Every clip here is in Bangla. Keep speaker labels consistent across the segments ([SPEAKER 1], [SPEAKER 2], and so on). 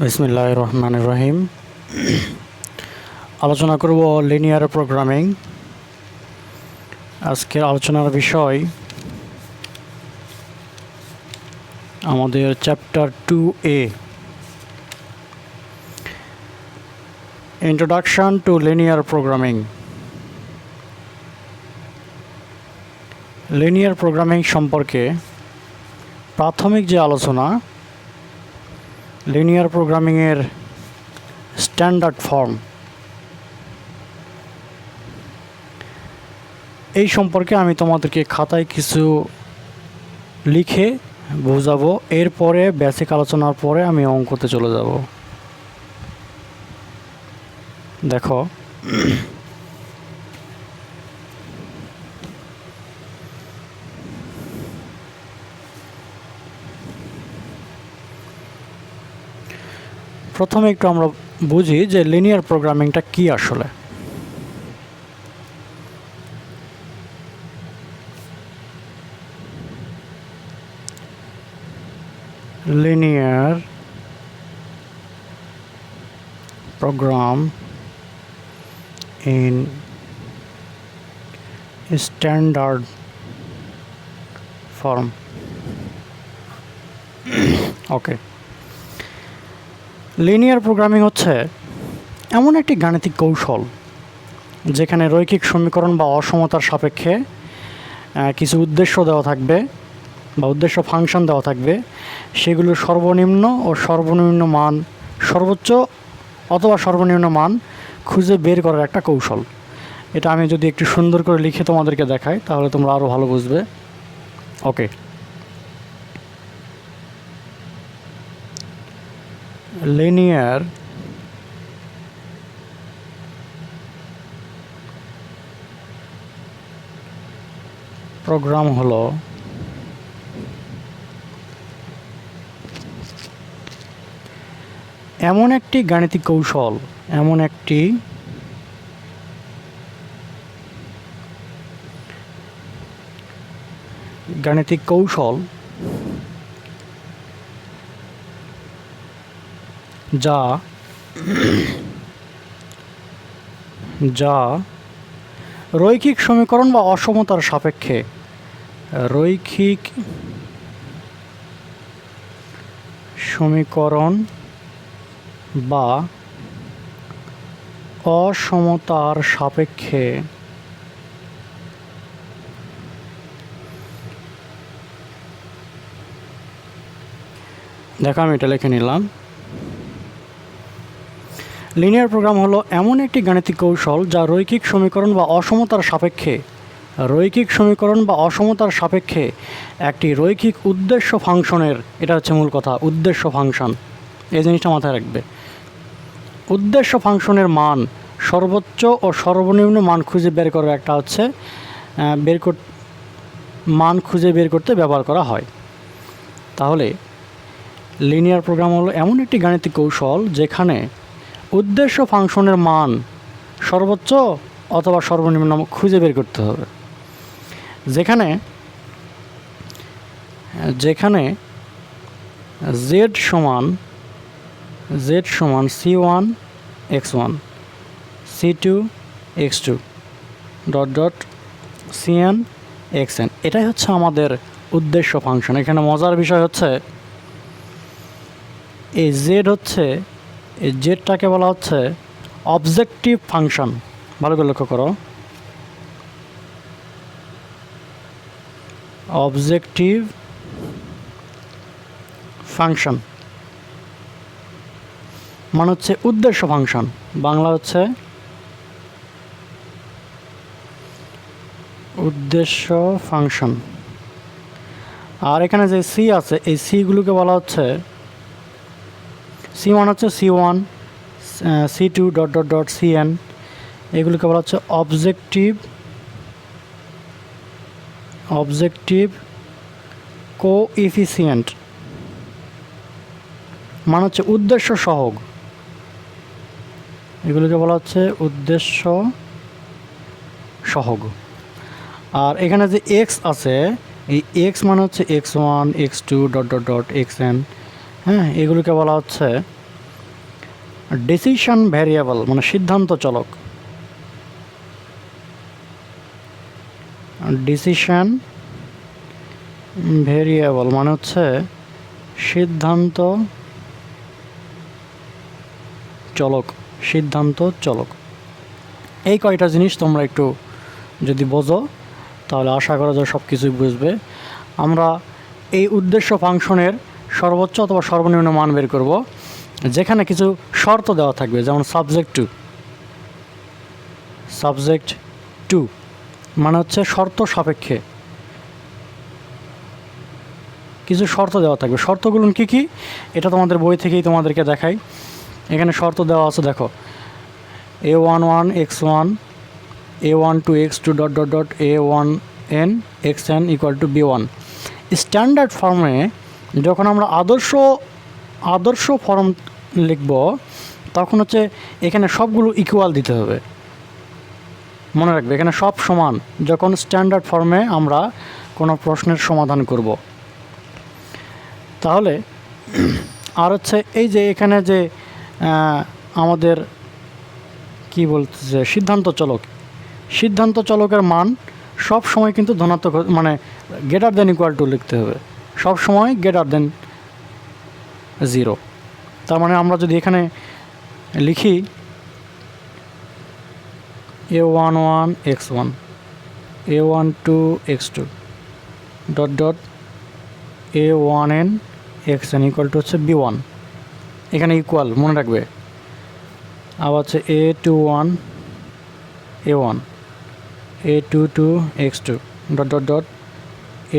[SPEAKER 1] বিসমিল্লাহির রহমানির রহিম। আলোচনা করব লিনিয়ার প্রোগ্রামিং। আজকের আলোচনার বিষয় আমাদের chapter 2A, introduction to linear programming. Linear programming সম্পর্কে প্রাথমিক যে আলোচনা, লিনিয়ার প্রোগ্রামিংয়ের স্ট্যান্ডার্ড ফর্ম, এই সম্পর্কে আমি তোমাদেরকে খাতায় কিছু লিখে বোঝাবো। এরপরে বেসিক আলোচনার পরে আমি অঙ্কতে চলে যাব। দেখো, প্রথমে একটু আমরা বুঝি যে লিনিয়ার প্রোগ্রামিংটা কি আসলে। Linear program in standard form. Okay, linear programming হচ্ছে এমন একটি গাণিতিক কৌশল যেখানে রৈখিক সমীকরণ বা অসমতার সাপেক্ষে কিছু উদ্দেশ্য দেওয়া থাকবে বা উদ্দেশ্য ফাংশন দেওয়া থাকবে, সেগুলোর সর্বনিম্ন ও সর্বনিম্ন মান, সর্বোচ্চ অথবা সর্বনিম্ন মান খুঁজে বের করার একটা কৌশল। এটা আমি যদি একটু সুন্দর করে লিখে তোমাদেরকে দেখাই তাহলে তোমরা আরও ভালো বুঝবে। ওকে, লিনিয়ার প্রোগ্রাম হলো এমন একটি গাণিতিক কৌশল, এমন একটি গাণিতিক কৌশল যা রৈখিক সমীকরণ বা অসমতার সাপেক্ষে, রৈখিক সমীকরণ বা অসমতার সাপেক্ষে দেখো, আমি এটা লিখে নিলাম। লিনিয়ার প্রোগ্রাম হলো এমন একটি গাণিতিক কৌশল যা রৈখিক সমীকরণ বা অসমতার সাপেক্ষে, রৈখিক সমীকরণ বা অসমতার সাপেক্ষে একটি রৈখিক উদ্দেশ্য ফাংশনের, এটা হচ্ছে মূল কথা, উদ্দেশ্য ফাংশন, এই জিনিসটা মাথায় রাখবে। উদ্দেশ্য ফাংশনের মান, সর্বোচ্চ ও সর্বনিম্ন মান খুঁজে বের করার একটা হচ্ছে মান খুঁজে বের করতে ব্যবহার করা হয়। তাহলে লিনিয়ার প্রোগ্রাম হলো এমন একটি গাণিতিক কৌশল যেখানে উদ্দেশ্য ফাংশনের মান সর্বোচ্চ অথবা সর্বনিম্ন খুঁজে বের করতে হবে। যেখানে জেড সমান c1 x1 c2 x2 cn xn, এটাই হচ্ছে আমাদের উদ্দেশ্য ফাংশন। এখানে মজার বিষয় হচ্ছে এই জেডটাকে বলা হচ্ছে অবজেক্টিভ ফাংশন। ভালো করে লক্ষ্য করো, অবজেক্টিভ ফাংশন মানে হচ্ছে উদ্দেশ্য ফাংশন, বাংলা হচ্ছে উদ্দেশ্য ফাংশন। আর এখানে যে সি আছে, এই সিগুলোকে বলা হচ্ছে, c1 হচ্ছে c1 c2 cn, এগুলোকে বলা হচ্ছে অবজেক্টিভ কোএফিসিয়েন্ট, মানে হচ্ছে উদ্দেশ্য সহগ, এগুলোকে বলা হচ্ছে উদ্দেশ্য সহগ। আর এখানে যে এক্স আছে, এই এক্স মানে হচ্ছে x1 x2 xn, হ্যাঁ, এগুলোকে বলা হচ্ছে ডিসিশন ভ্যারিয়েবল মানে সিদ্ধান্ত চলক, ডিসিশন ভ্যারিয়েবল মানে হচ্ছে সিদ্ধান্ত চলক, সিদ্ধান্ত চলক। এই কয়টা জিনিস তোমরা একটু যদি বোঝো তাহলে আশা করা যায় সব কিছুই বুঝবে। আমরা এই উদ্দেশ্য ফাংশনের সর্বোচ্চ অথবা সর্বনিম্ন মান বের করব, যেখানে কিছু শর্ত দেওয়া থাকবে, যেমন সাবজেক্ট টু মানে হচ্ছে শর্ত সাপেক্ষে কিছু শর্ত দেওয়া থাকবে। শর্তগুলো কী কী এটা তোমাদের বই থেকেই তোমাদেরকে দেখাই। এখানে শর্ত দেওয়া আছে, দেখো a11 x1 a12 x2 ... a1n xn = b1। Standard ফর্মে যখন আমরা আদর্শ ফর্ম লিখব তখন হচ্ছে এখানে সবগুলো ইকুয়াল দিতে হবে। মনে রাখবে এখানে সব সমান যখন স্ট্যান্ডার্ড ফর্মে আমরা কোনো প্রশ্নের সমাধান করব। তাহলে আর হচ্ছে এই যে এখানে যে আমাদের কি বলতেছে সিদ্ধান্ত চলকের মান সব সময় কিন্তু ধনাত্মক মানে > লিখতে হবে, সব সময় <0। তার মানে আমরা যদি এখানে লিখি a11 x1 a12 x2 ... a1n xn = হচ্ছে b1, এখানে ইকুয়াল মনে রাখবে। আবার হচ্ছে a21 a1 a22 x2 ...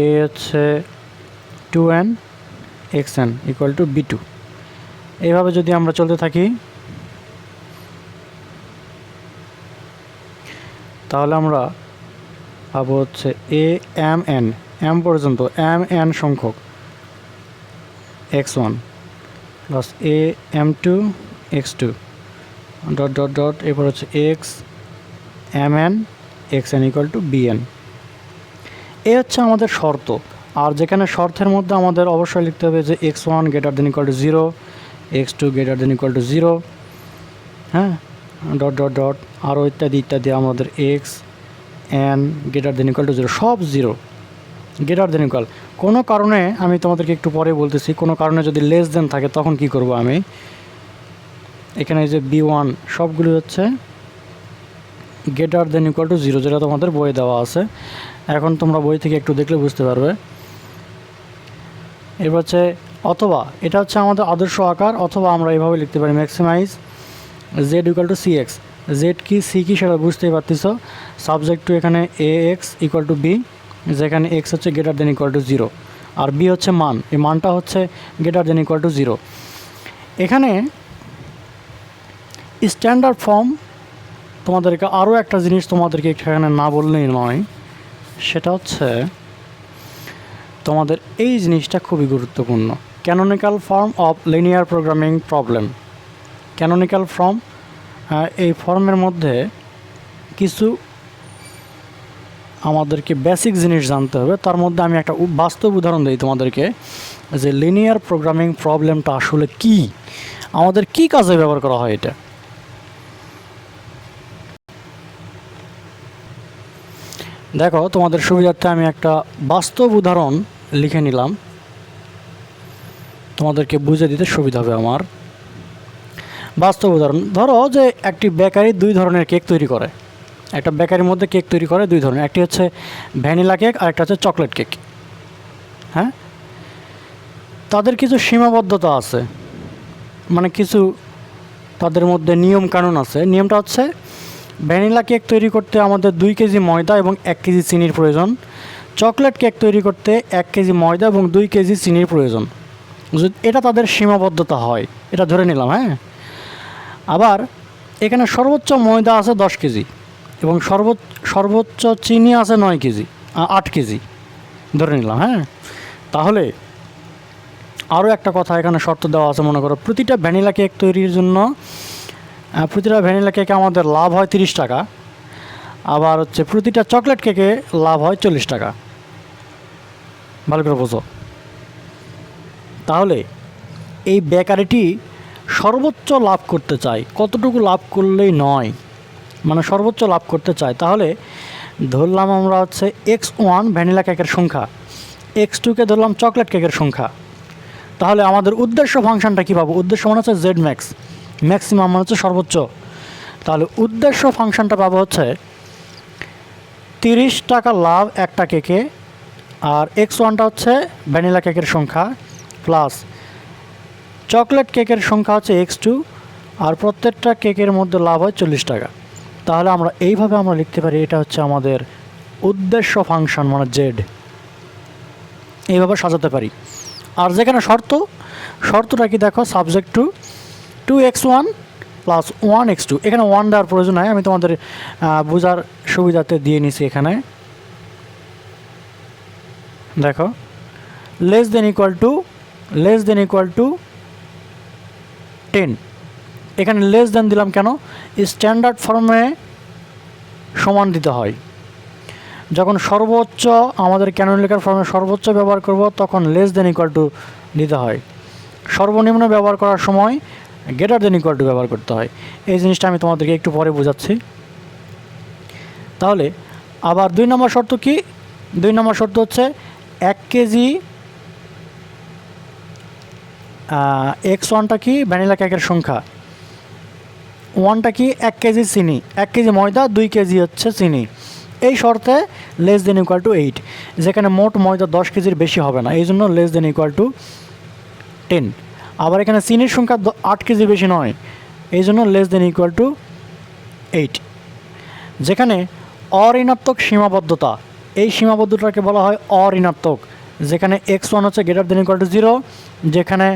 [SPEAKER 1] a হচ্ছে 2n xn = b2। এইভাবে যদি আমরা চলতে থাকি তাহলে আমরা পাবো হচ্ছে amn m পর্যন্ত mn সংখ্যক x1 প্লাস am2 x2 ... এরপর হচ্ছে x mn xn = bn। এ হচ্ছে আমাদের শর্ত। আর যেখানে শর্তের মধ্যে আমাদের অবশ্যই লিখতে হবে যে x1 > 0 x2 > 0, হ্যাঁ, ... আরও ইত্যাদি আমাদের x n > 0 সব 0 > কোনো কারণে আমি তোমাদেরকে একটু পরে বলতেছি, কোনো কারণে যদি লেস দেন থাকে তখন কি করব আমি এখানে যে b1 সবগুলো হচ্ছে > 0 যেটা তোমাদের বইয়ে দেওয়া আছে। এখন তোমরা বই থেকে একটু দেখলে বুঝতে পারবে। এবার হচ্ছে অথবা এটা হচ্ছে আমাদের আদর্শ আকার, অথবা আমরা এভাবে লিখতে পারি ম্যাক্সিমাইজ z = cx। z কি c কি সেটা বুঝতেই পারতেছ। সাবজেক্ট টু এখানে ax = b, যেখানে x হচ্ছে > 0 আর b হচ্ছে মান, এই মানটা হচ্ছে > 0। এখানে স্ট্যান্ডার্ড ফর্ম তোমাদেরকে আরও একটা জিনিস তোমাদেরকে এখানে না বললেই নয়, সেটা হচ্ছে তোমাদের এই জিনিসটা খুবই গুরুত্বপূর্ণ। Canonical form of linear programming problem. Canonical form, এই ফর্মের মধ্যে কিছু আমাদেরকে বেসিক জিনিস জানতে হবে। তার মধ্যে আমি একটা বাস্তব উদাহরণ দিই তোমাদেরকে যে লিনিয়ার প্রোগ্রামিং প্রবলেমটা আসলে কি, আমাদের কি কাজে ব্যবহার করা হয় এটা। দেখো তোমাদের সুবিধার্থে আমি একটা বাস্তব উদাহরণ লিখে নিলাম, তোমাদেরকে বুঝে দিতে সুবিধা হবে আমার। বাস্তব উদাহরণ, ধরো যে একটি বেকারি দুই ধরনের কেক তৈরি করে। একটা বেকারির মধ্যে কেক তৈরি করে দুই ধরনের, একটি হচ্ছে ভ্যানিলা কেক আর একটা হচ্ছে চকলেট কেক। হ্যাঁ, তাদের কিছু সীমাবদ্ধতা আছে, মানে কিছু তাদের মধ্যে নিয়ম কানুন আছে। নিয়মটা হচ্ছে ভ্যানিলা কেক তৈরি করতে আমাদের 2 কেজি ময়দা এবং 1 কেজি চিনির প্রয়োজন। চকলেট কেক তৈরি করতে 1 কেজি ময়দা এবং 2 কেজি চিনির প্রয়োজন। এটা তাদের সীমাবদ্ধতা হয়, এটা ধরে নিলাম। হ্যাঁ, আবার এখানে সর্বোচ্চ ময়দা আছে 10 কেজি এবং সর্বোচ্চ চিনি আছে 8 কেজি ধরে নিলাম। হ্যাঁ, তাহলে আরও একটা কথা এখানে শর্ত দেওয়া আছে। মনে করো প্রতিটা ভ্যানিলা কেক তৈরির জন্য প্রতিটা ভ্যানিলা কেকে আমাদের লাভ হয় 30 টাকা, আবার হচ্ছে প্রতিটা চকলেট কেকে লাভ হয় 40 টাকা। ভালো করে বোঝো। তাহলে এই বেকারিটি সর্বোচ্চ লাভ করতে চাই, কতটুকু লাভ করলেই নয়, মানে সর্বোচ্চ লাভ করতে চাই, তাহলে ধরলাম আমরা হচ্ছে x1 ভ্যানিলা কেকের সংখ্যা, x2কে ধরলাম চকলেট কেকের সংখ্যা। তাহলে আমাদের উদ্দেশ্য ফাংশনটা কী পাবো? উদ্দেশ্য মানে হচ্ছে জেড ম্যাক্স, ম্যাক্সিমাম মানে হচ্ছে সর্বোচ্চ। তাহলে উদ্দেশ্য ফাংশনটা পাবো হচ্ছে 30 টাকা লাভ একটা কেকে, আর x1টা হচ্ছে ভ্যানিলা কেকের সংখ্যা, প্লাস চকলেট কেকের সংখ্যা হচ্ছে x2, আর প্রত্যেকটা কেকের মধ্যে লাভ হয় 40 টাকা। তাহলে আমরা এইভাবে আমরা লিখতে পারি এটা হচ্ছে আমাদের উদ্দেশ্য ফাংশন মানে জেড, এইভাবে সাজাতে পারি। আর যেখানে শর্তটা কি দেখো, subject to 2x1 plus 1x2, এখানে 1 দেওয়ার প্রয়োজন নাই, আমি তোমাদের বোঝার সুবিধাতে দিয়ে নিছি। এখানে দেখো লেস দেন ইকুয়াল টু 10, এখানে লেস দেন দিলাম কেন? স্ট্যান্ডার্ড ফর্মে সমান দিতে হয়। যখন সর্বোচ্চ আমাদের ক্যানোনিকাল ফর্মে সর্বোচ্চ ব্যবহার করব তখন লেস দেন ইকুয়াল টু দিতে হয়, সর্বনিম্ন ব্যবহার করার সময় গ্রেটার দেন ইকুয়াল টু ব্যবহার করতে হয়। এই জিনিসটা আমি তোমাদেরকে একটু পরে বোঝাচ্ছি। তাহলে আবার 2 নম্বর শর্ত কি? 2 নম্বর শর্ত হচ্ছে 1 কেজি x1টা কি? ভ্যানিলা কেকের সংখ্যা, 1টা কি? 1 কেজি চিনি, 1 কেজি ময়দা, 2 কেজি হচ্ছে চিনি। এই শর্তে লেস দেন ইকুয়াল টু 8, যেখানে মোট ময়দা 10 কেজির বেশি হবে না, এই জন্য লেস দেন ইকুয়াল টু 10। আবার এখানে চিনির সংখ্যা 8 কেজির বেশি নয়, এই জন্য লেস দেন ইকুয়াল টু 8। যেখানে অঋণাত্মক সীমাবদ্ধতা, এই সীমাবদ্ধতাকে বলা হয় অঋণাত্মক, যেখানে x1 হচ্ছে গ্রেটার দেন ইকুয়াল টু 0, যেখানে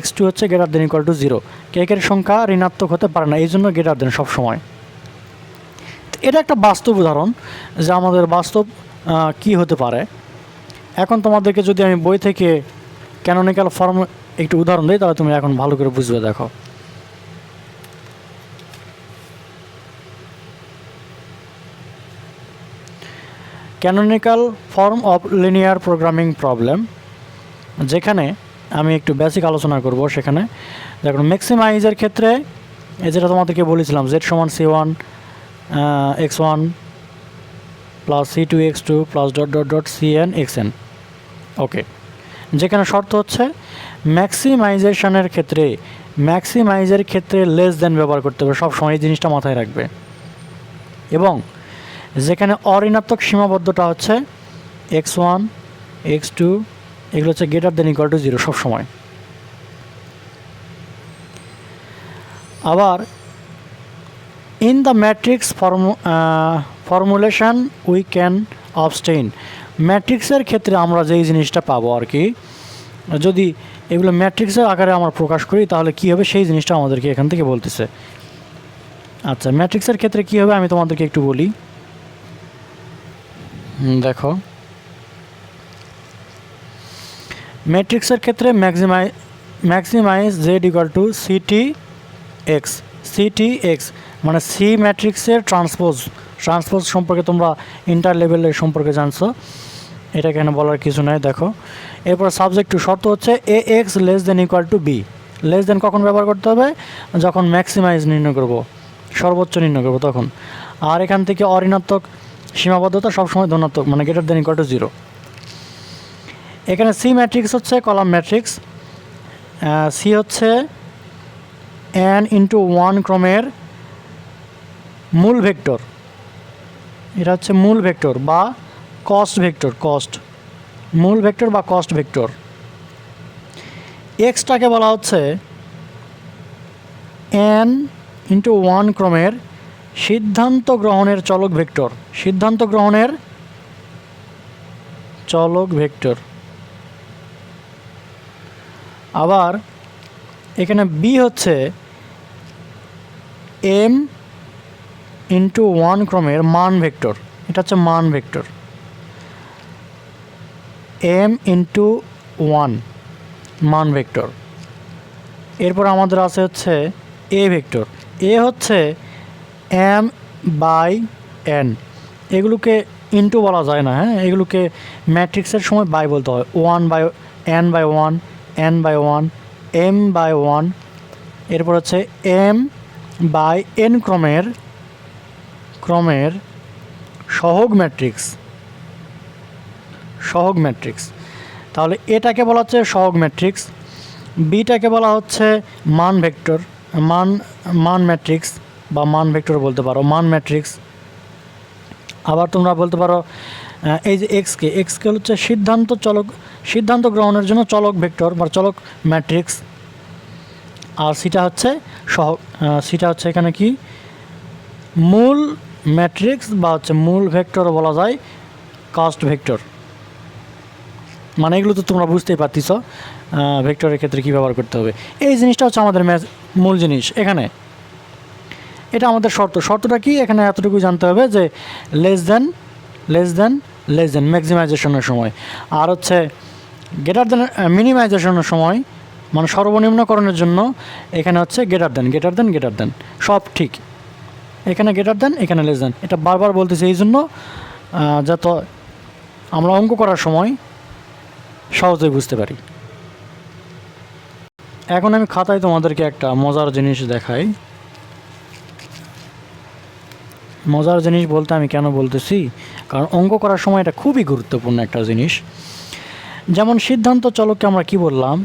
[SPEAKER 1] x2 হচ্ছে গ্রেটার দেন ইকুয়াল টু 0। কেকের সংখ্যা ঋণাত্মক হতে পারে না, এই জন্য গ্রেটার দেন সবসময়। এটা একটা বাস্তব উদাহরণ যে আমাদের বাস্তব কি হতে পারে। এখন তোমাদেরকে যদি আমি বই থেকে ক্যানোনিক্যাল ফর্ম একটু উদাহরণ দিই, তাহলে তুমি এখন ভালো করে বুঝবে। দেখো canonical form of linear programming problem, যেখানে আমি একটু বেসিক আলোচনা করব। সেখানে দেখুন ম্যাক্সিমাইজের ক্ষেত্রে যেটা তোমাদেরকে বলেছিলাম, z সমান c1 x1 plus c2 x2 plus dot dot dot cn xn। ওকে, যেখানে শর্ত হচ্ছে ম্যাক্সিমাইজের ক্ষেত্রে লেস দেন ব্যবহার করতে হবে, সবসময় এই জিনিসটা মাথায় রাখবে। এবং যেখানে অঋণাত্মক সীমাবদ্ধতা হচ্ছে x1 x2, এগুলো হচ্ছে গ্রেটার দেন ইকুয়াল টু 0 সবসময়। আবার in the matrix formulation we can obtain, ম্যাট্রিক্সের ক্ষেত্রে আমরা যেই জিনিসটা পাবো আর কি, যদি এগুলো ম্যাট্রিক্সের আকারে আমরা প্রকাশ করি তাহলে কী হবে সেই জিনিসটা আমাদেরকে এখান থেকে বলতেছে। আচ্ছা, ম্যাট্রিক্সের ক্ষেত্রে কী হবে আমি তোমাদেরকে একটু বলি। দেখো ম্যাট্রিক্সের ক্ষেত্রে maximize Z equal to C T X, মানে সি ম্যাট্রিক্সের ট্রান্সপোজ সম্পর্কে তোমরা ইন্টার লেভেলের সম্পর্কে জানছো, এটা কেন বলার কিছু নাই। দেখো এরপর সাবজেক্ট টু শর্ত হচ্ছে A X less than equal to B, less than কখন ব্যবহার করতে হবে? যখন ম্যাক্সিমাইজ নির্ণয় করব, সর্বোচ্চ নির্ণয় করব তখন। আর এখান থেকে অঋণাত্মক সীমাবদ্ধতা সবসময় ধনাত্মক, মানে গ্রেটার দেন ইকুয়াল টু 0। এখানে সি ম্যাট্রিক্স হচ্ছে কলাম ম্যাট্রিক্স, সি হচ্ছে n ইন্টু 1 ক্রমের মূল ভেক্টর, এটা হচ্ছে মূল ভেক্টর বা কস্ট ভেক্টর, মূল ভেক্টর বা কস্ট ভেক্টর। এক্সটাকে বলা হচ্ছে n ইন্টু 1 ক্রমের সিদ্ধান্ত গ্রহণের চলক ভেক্টর। আবার এখানে বি হচ্ছে m ইন্টু 1 ক্রমের মান ভেক্টর, এটা হচ্ছে মান ভেক্টর, m ইন্টু 1 মান ভেক্টর। এরপর আমাদের আছে হচ্ছে এ ভেক্টর, এ হচ্ছে m বাই n, এগুলোকে ইন্টু বলা যায় না, হ্যাঁ, এগুলোকে ম্যাট্রিক্সের সময় বাই বলতে হয়, 1 by n by 1, n by 1, m by 1, এরপর হচ্ছে এম বাই এন ক্রমের সহগ ম্যাট্রিক্স। তাহলে এটাকে বলা হচ্ছে সহগ ম্যাট্রিক্স, বিটাকে বলা হচ্ছে মান ভেক্টর, মান ম্যাট্রিক্স বা মান ভেক্টর বলতে পারো, মান ম্যাট্রিক্স। আবার তোমরা বলতে পারো এই যে এক্সকে হচ্ছে সিদ্ধান্ত গ্রহণের জন্য চলক ভেক্টর বা চলক ম্যাট্রিক্স। আর সিটা হচ্ছে এখানে কি মূল ম্যাট্রিক্স বা হচ্ছে মূল ভেক্টর বলা যায়, কাস্ট ভেক্টর। মানে এগুলো তো তোমরা বুঝতেই পারতেছ ভেক্টরের ক্ষেত্রে কী ব্যবহার করতে হবে। এই জিনিসটা হচ্ছে আমাদের মূল জিনিস। এখানে এটা আমাদের শর্তটা কি, এখানে এতটুকু জানতে হবে যে লেস দেন ম্যাক্সিমাইজেশনের সময়, আর হচ্ছে গ্রেটার দেন মিনিমাইজেশনের সময়, মানে সর্বনিম্নকরণের জন্য এখানে হচ্ছে গ্রেটার দেন সব ঠিক। এখানে গ্রেটার দেন, এখানে লেস দেন, এটা বারবার বলতেছি এই জন্য যাতে আমরা অঙ্ক করার সময় সহজেই বুঝতে পারি। এখন আমি খাতায় তোমাদেরকে একটা মজার জিনিস দেখাই। মজার জিনিস বলতে আমি কেন বলতেছি, কারণ অঙ্ক করার সময় এটা খুবই গুরুত্বপূর্ণ একটা জিনিস। যেমন সিদ্ধান্ত চলককে আমরা কি বললাম,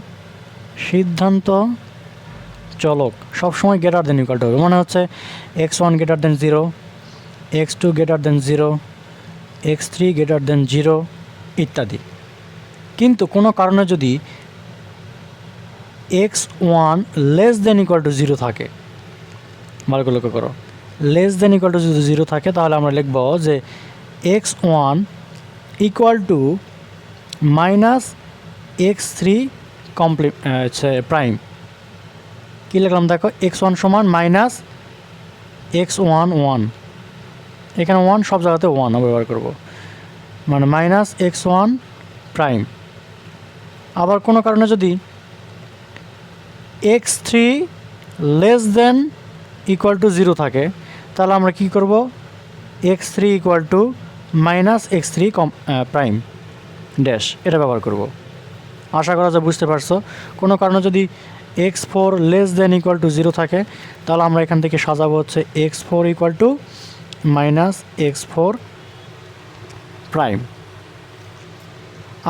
[SPEAKER 1] সিদ্ধান্ত চলক সবসময় গ্রেটার দেন ইকুয়াল টু হবে, মানে হচ্ছে x1 greater than 0, x2 greater than 0, x3 greater than 0 ইত্যাদি। কিন্তু কোনো কারণে যদি x1 less than equal two 0 থাকে, ভালো করে লক্ষ্য করো, লেস দেন ইকুয়াল টু যদি 0 থাকে, তাহলে আমরা লিখব যে x1 equal to minus x3 prime. কী লিখলাম দেখো, x1 সমান মাইনাস x1 1, এখানে 1 সব জায়গাতে 1 ব্যবহার করব, মানে মাইনাস x1 প্রাইম। আবার কোনো কারণে যদি x3 less than equal two 0 থাকে, তাহলে আমরা কি করব, x3 equal to minus x3 prime dash, এটা ব্যবহার করব। আশা করা যায় বুঝতে পারছো। কোনো কারণে যদি x4 less than equal two 0 থাকে, তাহলে আমরা এখান থেকে সাজাবো হচ্ছে x4 equal to minus x4 prime.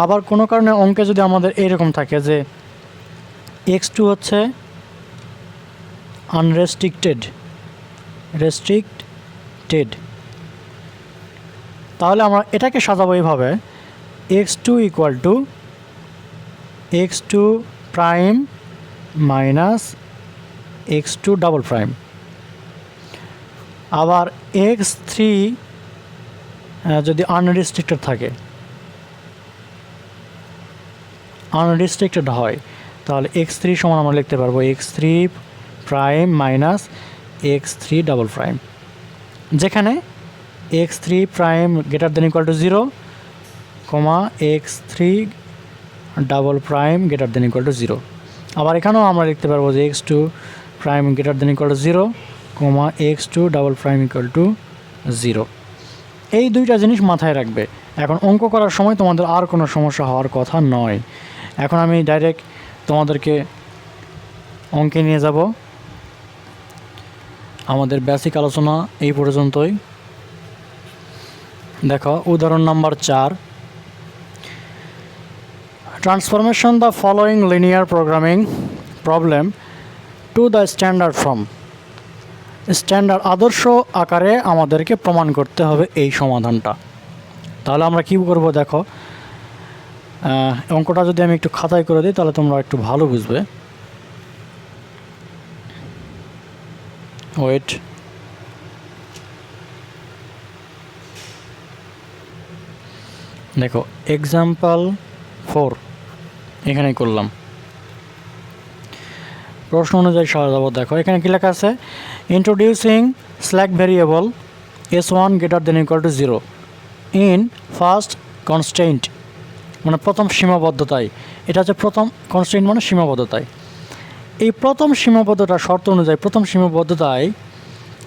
[SPEAKER 1] আবার কোনো কারণে অঙ্কে যদি আমাদের এইরকম থাকে যে x2 হচ্ছে আনরেস্ট্রিক্টেড, তাহলে আমরা এটাকে সাজাবো এইভাবে, x2 equal to x2 prime minus x2 double prime. আবার x3 যদি আনরেস্ট্রিক্টেড হয়, তাহলে x3 সমান আমরা লিখতে পারবো x3 prime minus x3 double prime, যেখানে x3 prime greater than equal two 0, x3 double prime greater than equal two 0। আবার এখানেও আমরা লিখতে পারবো যে x2 prime greater than equal two 0, x2 double prime equal to 0। এই দুইটা জিনিস মাথায় রাখবে। এখন অঙ্ক করার সময় তোমাদের আর কোনো সমস্যা হওয়ার কথা নয়। এখন আমি ডাইরেক্ট তোমাদেরকে অঙ্কে নিয়ে যাব। আমাদের বেসিক আলোচনা এই পর্যন্তই। দেখো উদাহরণ number 4, transformation the following linear programming problem to the standard form. Standard আদর্শ আকারে আমাদেরকে প্রমাণ করতে হবে এই সমাধানটা। তাহলে আমরা কী করব, দেখো অঙ্কটা যদি আমি একটু খাতায় করে দিই তাহলে তোমরা একটু ভালো বুঝবে। ওয়েট, দেখো এক্সাম্পল 4 এখানেই করলাম, প্রশ্ন অনুযায়ী সাজাবো। দেখো এখানে কী লেখা আছে, introducing slack variable s1 greater than equal two 0 in first constraint, মানে প্রথম সীমাবদ্ধতায়। এটা হচ্ছে প্রথম কনস্ট্রেইন্ট মানে সীমাবদ্ধতায়। এই প্রথম সীমাবদ্ধতা শর্ত অনুযায়ী প্রথম সীমাবদ্ধতায়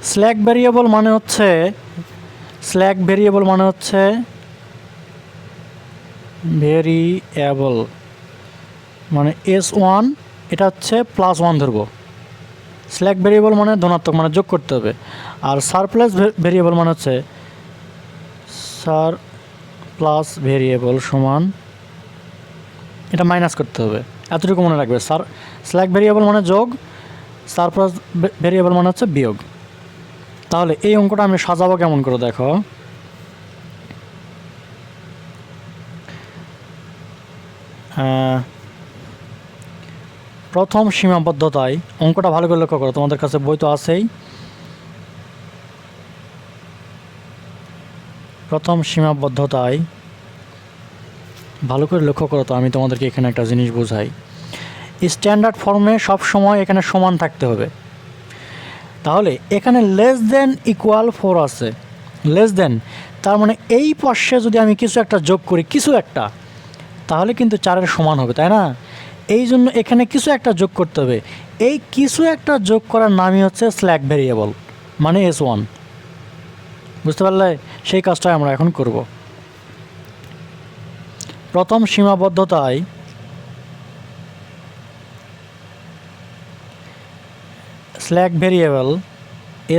[SPEAKER 1] স্ল্যাক ভ্যারিয়েবল মানে হচ্ছে ভেরিয়েবল মানে s1, এটা হচ্ছে +1 ধরবো, স্ল্যাক ভেরিয়েবল মানে ধনাত্মক, মানে যোগ করতে হবে। আর সারপ্লাস ভেরিয়েবল মানে হচ্ছে সারপ্লাস ভেরিয়েবল সমান এটা মাইনাস করতে হবে, এতটুকু মনে রাখবে। স্ল্যাক ভেরিয়েবল মানে যোগ, সারপ্লাস ভেরিয়েবল মানে হচ্ছে বিয়োগ। তাহলে এই অঙ্কটা আমি সাজাবো কেমন করে দেখো। প্রথম সীমাবদ্ধতায় অঙ্কটা ভালো করে লক্ষ্য করো, তোমাদের কাছে বই তো আছেই। প্রথম সীমাবদ্ধতায় ভালো করে লক্ষ্য করো, তো আমি তোমাদেরকে এখানে একটা জিনিস বোঝাই। স্ট্যান্ডার্ড ফর্মে সব সময় এখানে সমান থাকতে হবে। তাহলে এখানে লেস দেন ইকুয়াল 4 আছে, লেস দেন, তার মানে এই পাশে যদি আমি কিছু একটা যোগ করি, কিছু একটা, তাহলে কিন্তু 4-এর সমান হবে, তাই না? এই জন্য এখানে কিছু একটা যোগ করতে হবে। এই কিছু একটা যোগ করার নামই হচ্ছে স্ল্যাক ভেরিয়েবল, মানে S1। বুঝতে পারলে? সেই কাজটাই আমরা এখন করব। প্রথম সীমাবদ্ধতায় স্ল্যাক ভেরিয়েবল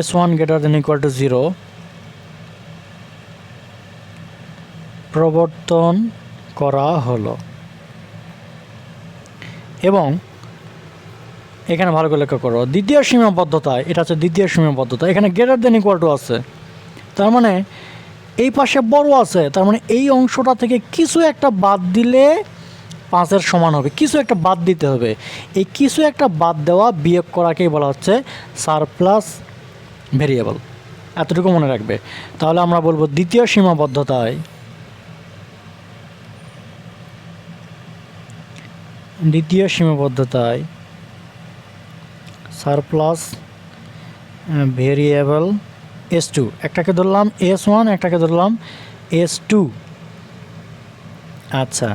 [SPEAKER 1] S1 > 0 প্রবর্তন করা হলো। এবং এখানে ভালো করে লক্ষ্য করো, দ্বিতীয় সীমাবদ্ধতায়, এটা হচ্ছে দ্বিতীয় সীমাবদ্ধতা, এখানে > আছে, তার মানে এই পাশে বড় আছে, তার মানে এই অংশটা থেকে কিছু একটা বাদ দিলে 5-এর সমান হবে। কিছু একটা বাদ দিতে হবে, এই কিছু একটা বাদ দেওয়া, বিয়োগ করাকেই বলা হচ্ছে সারপ্লাস ভেরিয়েবল। এতটুকু মনে রাখবে। তাহলে আমরা বলবো দ্বিতীয় সীমাবদ্ধতায় সারপ্লাস ভেরিয়েবল S2, একটাকে ধরলাম S1, একটাকে ধরলাম S2। আচ্ছা,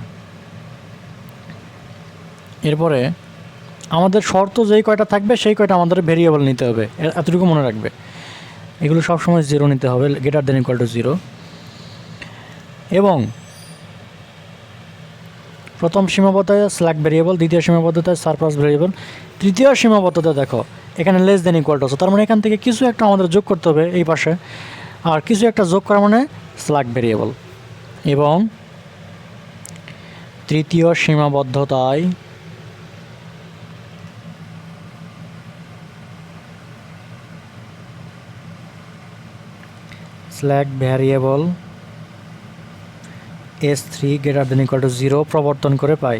[SPEAKER 1] এরপরে আমাদের শর্ত যেই কয়টা থাকবে সেই কয়টা আমাদের ভেরিয়েবল নিতে হবে, এতটুকু মনে রাখবে। এগুলো সবসময় 0 নিতে হবে, > 0। এবং প্রথম সীমাবদ্ধতায় স্ল্যাক ভেরিয়েবল, দ্বিতীয় সীমাবদ্ধতায় সারপ্লাস ভেরিয়েবল, তৃতীয় সীমাবদ্ধতা দেখো এখানে <= আছে, তার মানে এখান থেকে কিছু একটা আমাদের যোগ করতে হবে এই পাশে, আর কিছু একটা যোগ করা মানে স্ল্যাক ভেরিয়েবল। এবং তৃতীয় সীমাবদ্ধতায় স্ল্যাক ভেরিয়েবল S3 > 0 প্রবর্তন করে পাই।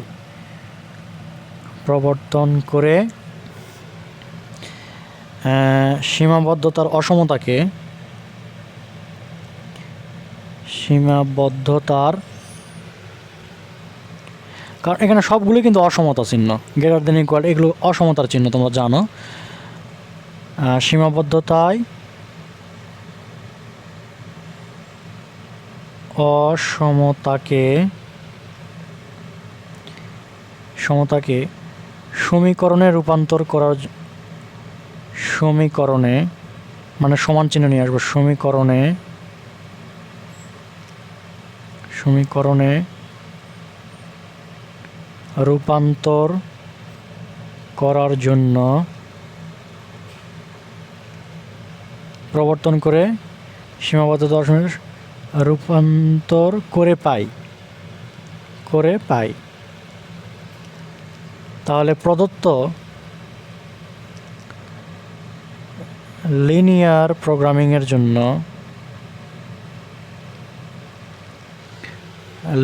[SPEAKER 1] প্রবর্তন করে সীমাবদ্ধতার অসমতাকে কারণ এখানে সবগুলো কিন্তু অসমতা চিহ্ন, > এগুলো অসমতার চিহ্ন, তোমরা জানো। সীমাবদ্ধতায় অসমতাকে সমীকরণে রূপান্তর করার, সমীকরণে মানে সমান চিহ্ন নিয়ে আসবো, সমীকরণে রূপান্তর করার জন্য প্রবর্তন করে সীমাবদ্ধতা রূপান্তর করে পাই। তাহলে প্রদত্ত লিনিয়ার প্রোগ্রামিংয়ের জন্য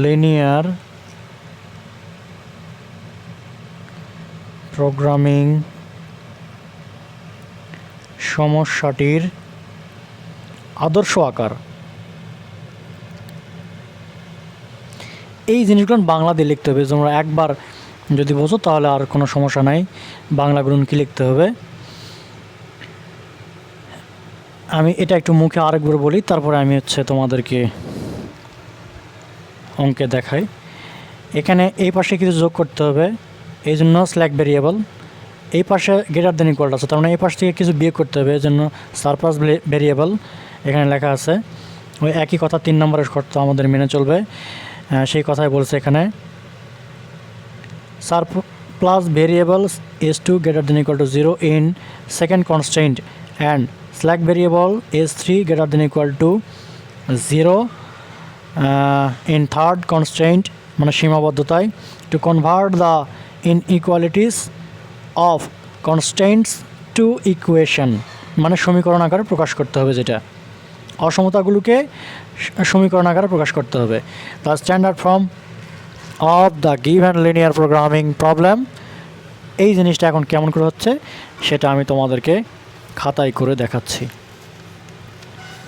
[SPEAKER 1] লিনিয়ার প্রোগ্রামিং সমস্যাটির আদর্শ আকার। এই জিনিসগুলো বাংলা দিয়ে লিখতে হবে। তোমরা একবার যদি বোঝো তাহলে আর কোনো সমস্যা নাই, বাংলাগুলো কি লিখতে হবে। আমি এটা একটু মুখে আরেকবার বলি, তারপরে আমি তোমাদেরকে অঙ্কে দেখাই। এখানে এই পাশে কিছু যোগ করতে হবে, এই জন্য স্ল্যাক ভেরিয়েবল। এই পাশে > আছে, তার মানে এই পাশ থেকে কিছু বিয়োগ করতে হবে, এই জন্য সারপ্লাস ভেরিয়েবল এখানে লেখা আছে। ওই একই কথা 3 নম্বরের শর্ত আমাদের মেনে চলবে, সেই কথাই বলছে এখানে। plus variables s2 greater than equal to 0 in second constraint and slack variable s3 greater than equal to 0 in third constraint মানে সীমাবদ্ধতায় to convert the inequalities of constraints to equation মানে সমীকরণ আকারে প্রকাশ করতে হবে, যেটা অসমতাগুলোকে সমীকরণ আকারে প্রকাশ করতে হবে। The standard form of the given linear programming problem, এই জিনিসটা এখন কেমন করে হচ্ছে সেটা আমি তোমাদেরকে খাতায় করে দেখাচ্ছি।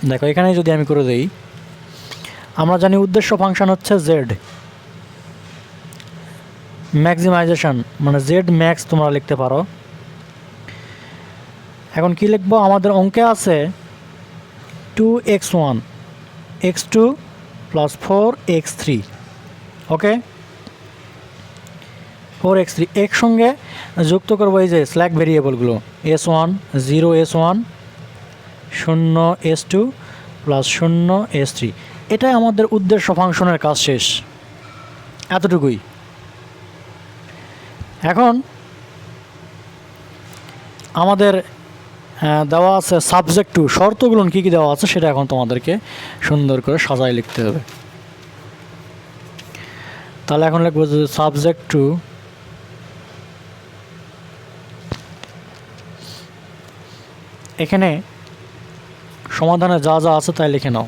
[SPEAKER 1] দেখো এখানে যদি আমি করে দিই, আমরা জানি উদ্দেশ্য ফাংশন হচ্ছে জেড, ম্যাক্সিমাইজেশন মানে জেড ম্যাক্স তোমরা লিখতে পারো। এখন কি লিখবো, আমাদের অঙ্কে আছে 2x1 x2 প্লাস 4x3, ওকে 4x3 একসঙ্গে যুক্ত করবো এই যে slack ভেরিয়েবলগুলো s1 0 s1 0 s2 plus 0 s3, এটাই আমাদের উদ্দেশ্য ফাংশনের কাজ শেষ, এতটুকুই। এখন আমাদের দেওয়া আছে সাবজেক্ট টু, শর্তগুলো কী কী দেওয়া আছে সেটা এখন তোমাদেরকে সুন্দর করে সাজায় লিখতে হবে। তাহলে এখন লিখবো যে সাবজেক্ট টু এখানে সমাধানে যা যা আছে তাই লিখে নাও।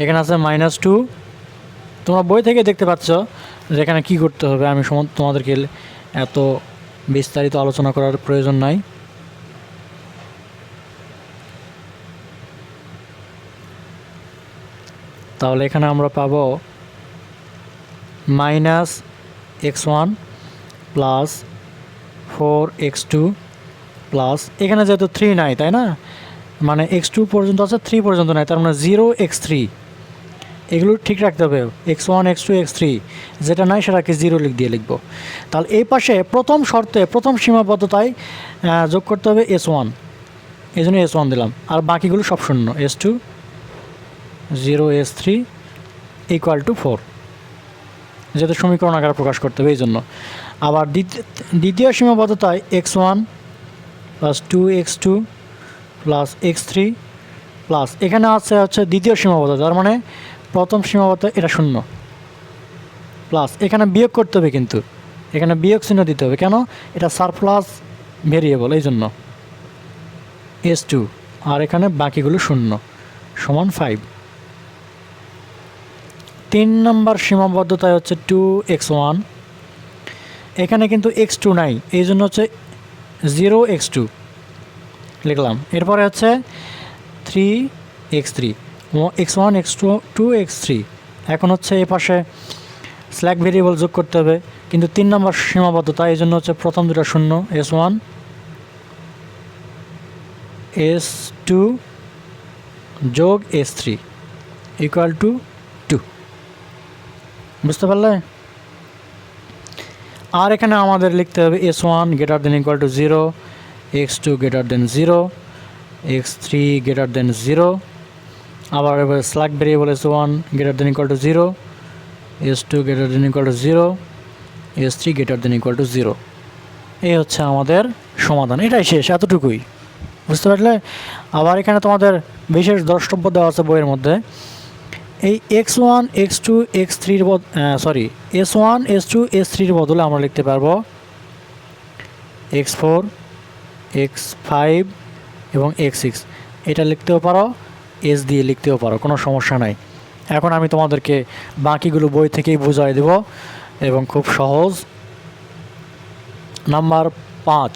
[SPEAKER 1] এখানে আছে -2, তোমরা বই থেকে দেখতে পাচ্ছ যে এখানে কী করতে হবে, আমি তোমাদেরকে এত বিস্তারিত আলোচনা করার প্রয়োজন নাই। তাহলে এখানে আমরা পাবো -x1 প্লাস 4x2 প্লাস, এখানে যেহেতু 3 নাই তাই না, মানে x2 পর্যন্ত আছে 3 পর্যন্ত নাই, তার মানে 0x3, এগুলো ঠিক রাখতে হবে। x1 x2 x3 যেটা নাই সেটাকে 0 দিয়ে লিখবো। তাহলে এই পাশে প্রথম শর্তে প্রথম সীমাবদ্ধতায় যোগ করতে হবে s1, এই জন্য s1 দিলাম, আর বাকিগুলো সব শূন্য, s2 0 s3 ইকুয়াল টু 4, যেহেতু সমীকরণ আকারে প্রকাশ করতে হবে এই জন্য। আবার দ্বিতীয় সীমাবদ্ধতায় x1 plus 2x2 plus x3 plus, এখানে আছে হচ্ছে দ্বিতীয় সীমাবদ্ধতা, তার মানে প্রথম সীমাবদ্ধতা এটা 0 প্লাস, এখানে বিয়োগ করতে হবে, কিন্তু এখানে বিয়োগ চিহ্ন দিতে হবে, কেন, এটা সারপ্লাস ভেরিয়েবল এই জন্য s2, আর এখানে বাকিগুলো 0 সমান 5। 3 নম্বর সীমাবদ্ধতায় হচ্ছে 2x1, এখানে কিন্তু x2 নাই, এই জন্য হচ্ছে 0x2 লিখলাম। এরপরে হচ্ছে 3x3 x1 x2 2x3, এখন হচ্ছে এ পাশে স্ল্যাক ভেরিয়েবল যোগ করতে হবে, কিন্তু 3 নম্বর সীমাবদ্ধতা, এই জন্য হচ্ছে প্রথম দুটো 0 s1 s2 যোগ s3 ইকুয়াল টু 2, বুঝতে পারলে। আর এখানে আমাদের লিখতে হবে s1 greater than equal two 0, x2 greater than 0, x3 greater than 0, আবার এবার slack variable s1 greater than equal two 0, s2 greater than equal two 0, s3 greater than equal two 0। এই হচ্ছে আমাদের সমাধান, এটাই শেষ, এতটুকুই, বুঝতে পারলে। আবার এখানে তোমাদের বিশেষ দ্রষ্টব্য দেওয়া আছে বইয়ের মধ্যে, এই x1 x2 x3 s1 s2 s3 বদলে আমরা লিখতে পারবো x4 x5 এবং x6, এটা লিখতেও পারো, s দিয়ে লিখতেও পারো, কোনো সমস্যা নাই। এখন আমি তোমাদেরকে বাকিগুলো বই থেকেই বুঝাই দেব এবং খুব সহজ। নাম্বার 5,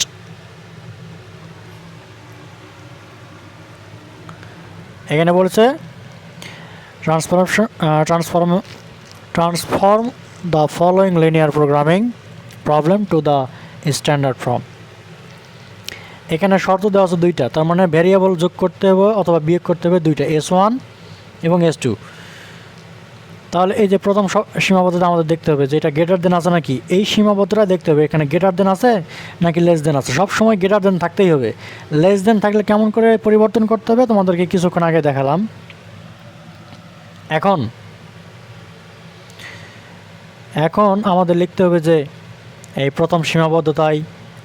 [SPEAKER 1] এখানে বলছে transform the following linear programming problem to the standard form. এখানে শর্ত দেওয়া আছে 2টা, তার মানে ভ্যারিয়েবল যোগ করতে হবে অথবা বিয়োগ করতে হবে 2টা, s1 এবং s2। তাহলে এই যে প্রথম সীমাবদ্ধতা আমাদের দেখতে হবে যে এটা গ্রেটার দেন আছে নাকি, এই সীমাবদ্ধতা দেখতে হবে এখানে গ্রেটার দেন আছে নাকি লেস দেন আছে। সব সময় গ্রেটার দেন থাকতেই হবে, লেস দেন থাকলে কেমন করে পরিবর্তন করতে হবে তোমাদেরকে কিছুক্ষণ আগে দেখালাম। এখন এখন আমাদের লিখতে হবে যে এই প্রথম সীমাবদ্ধতায়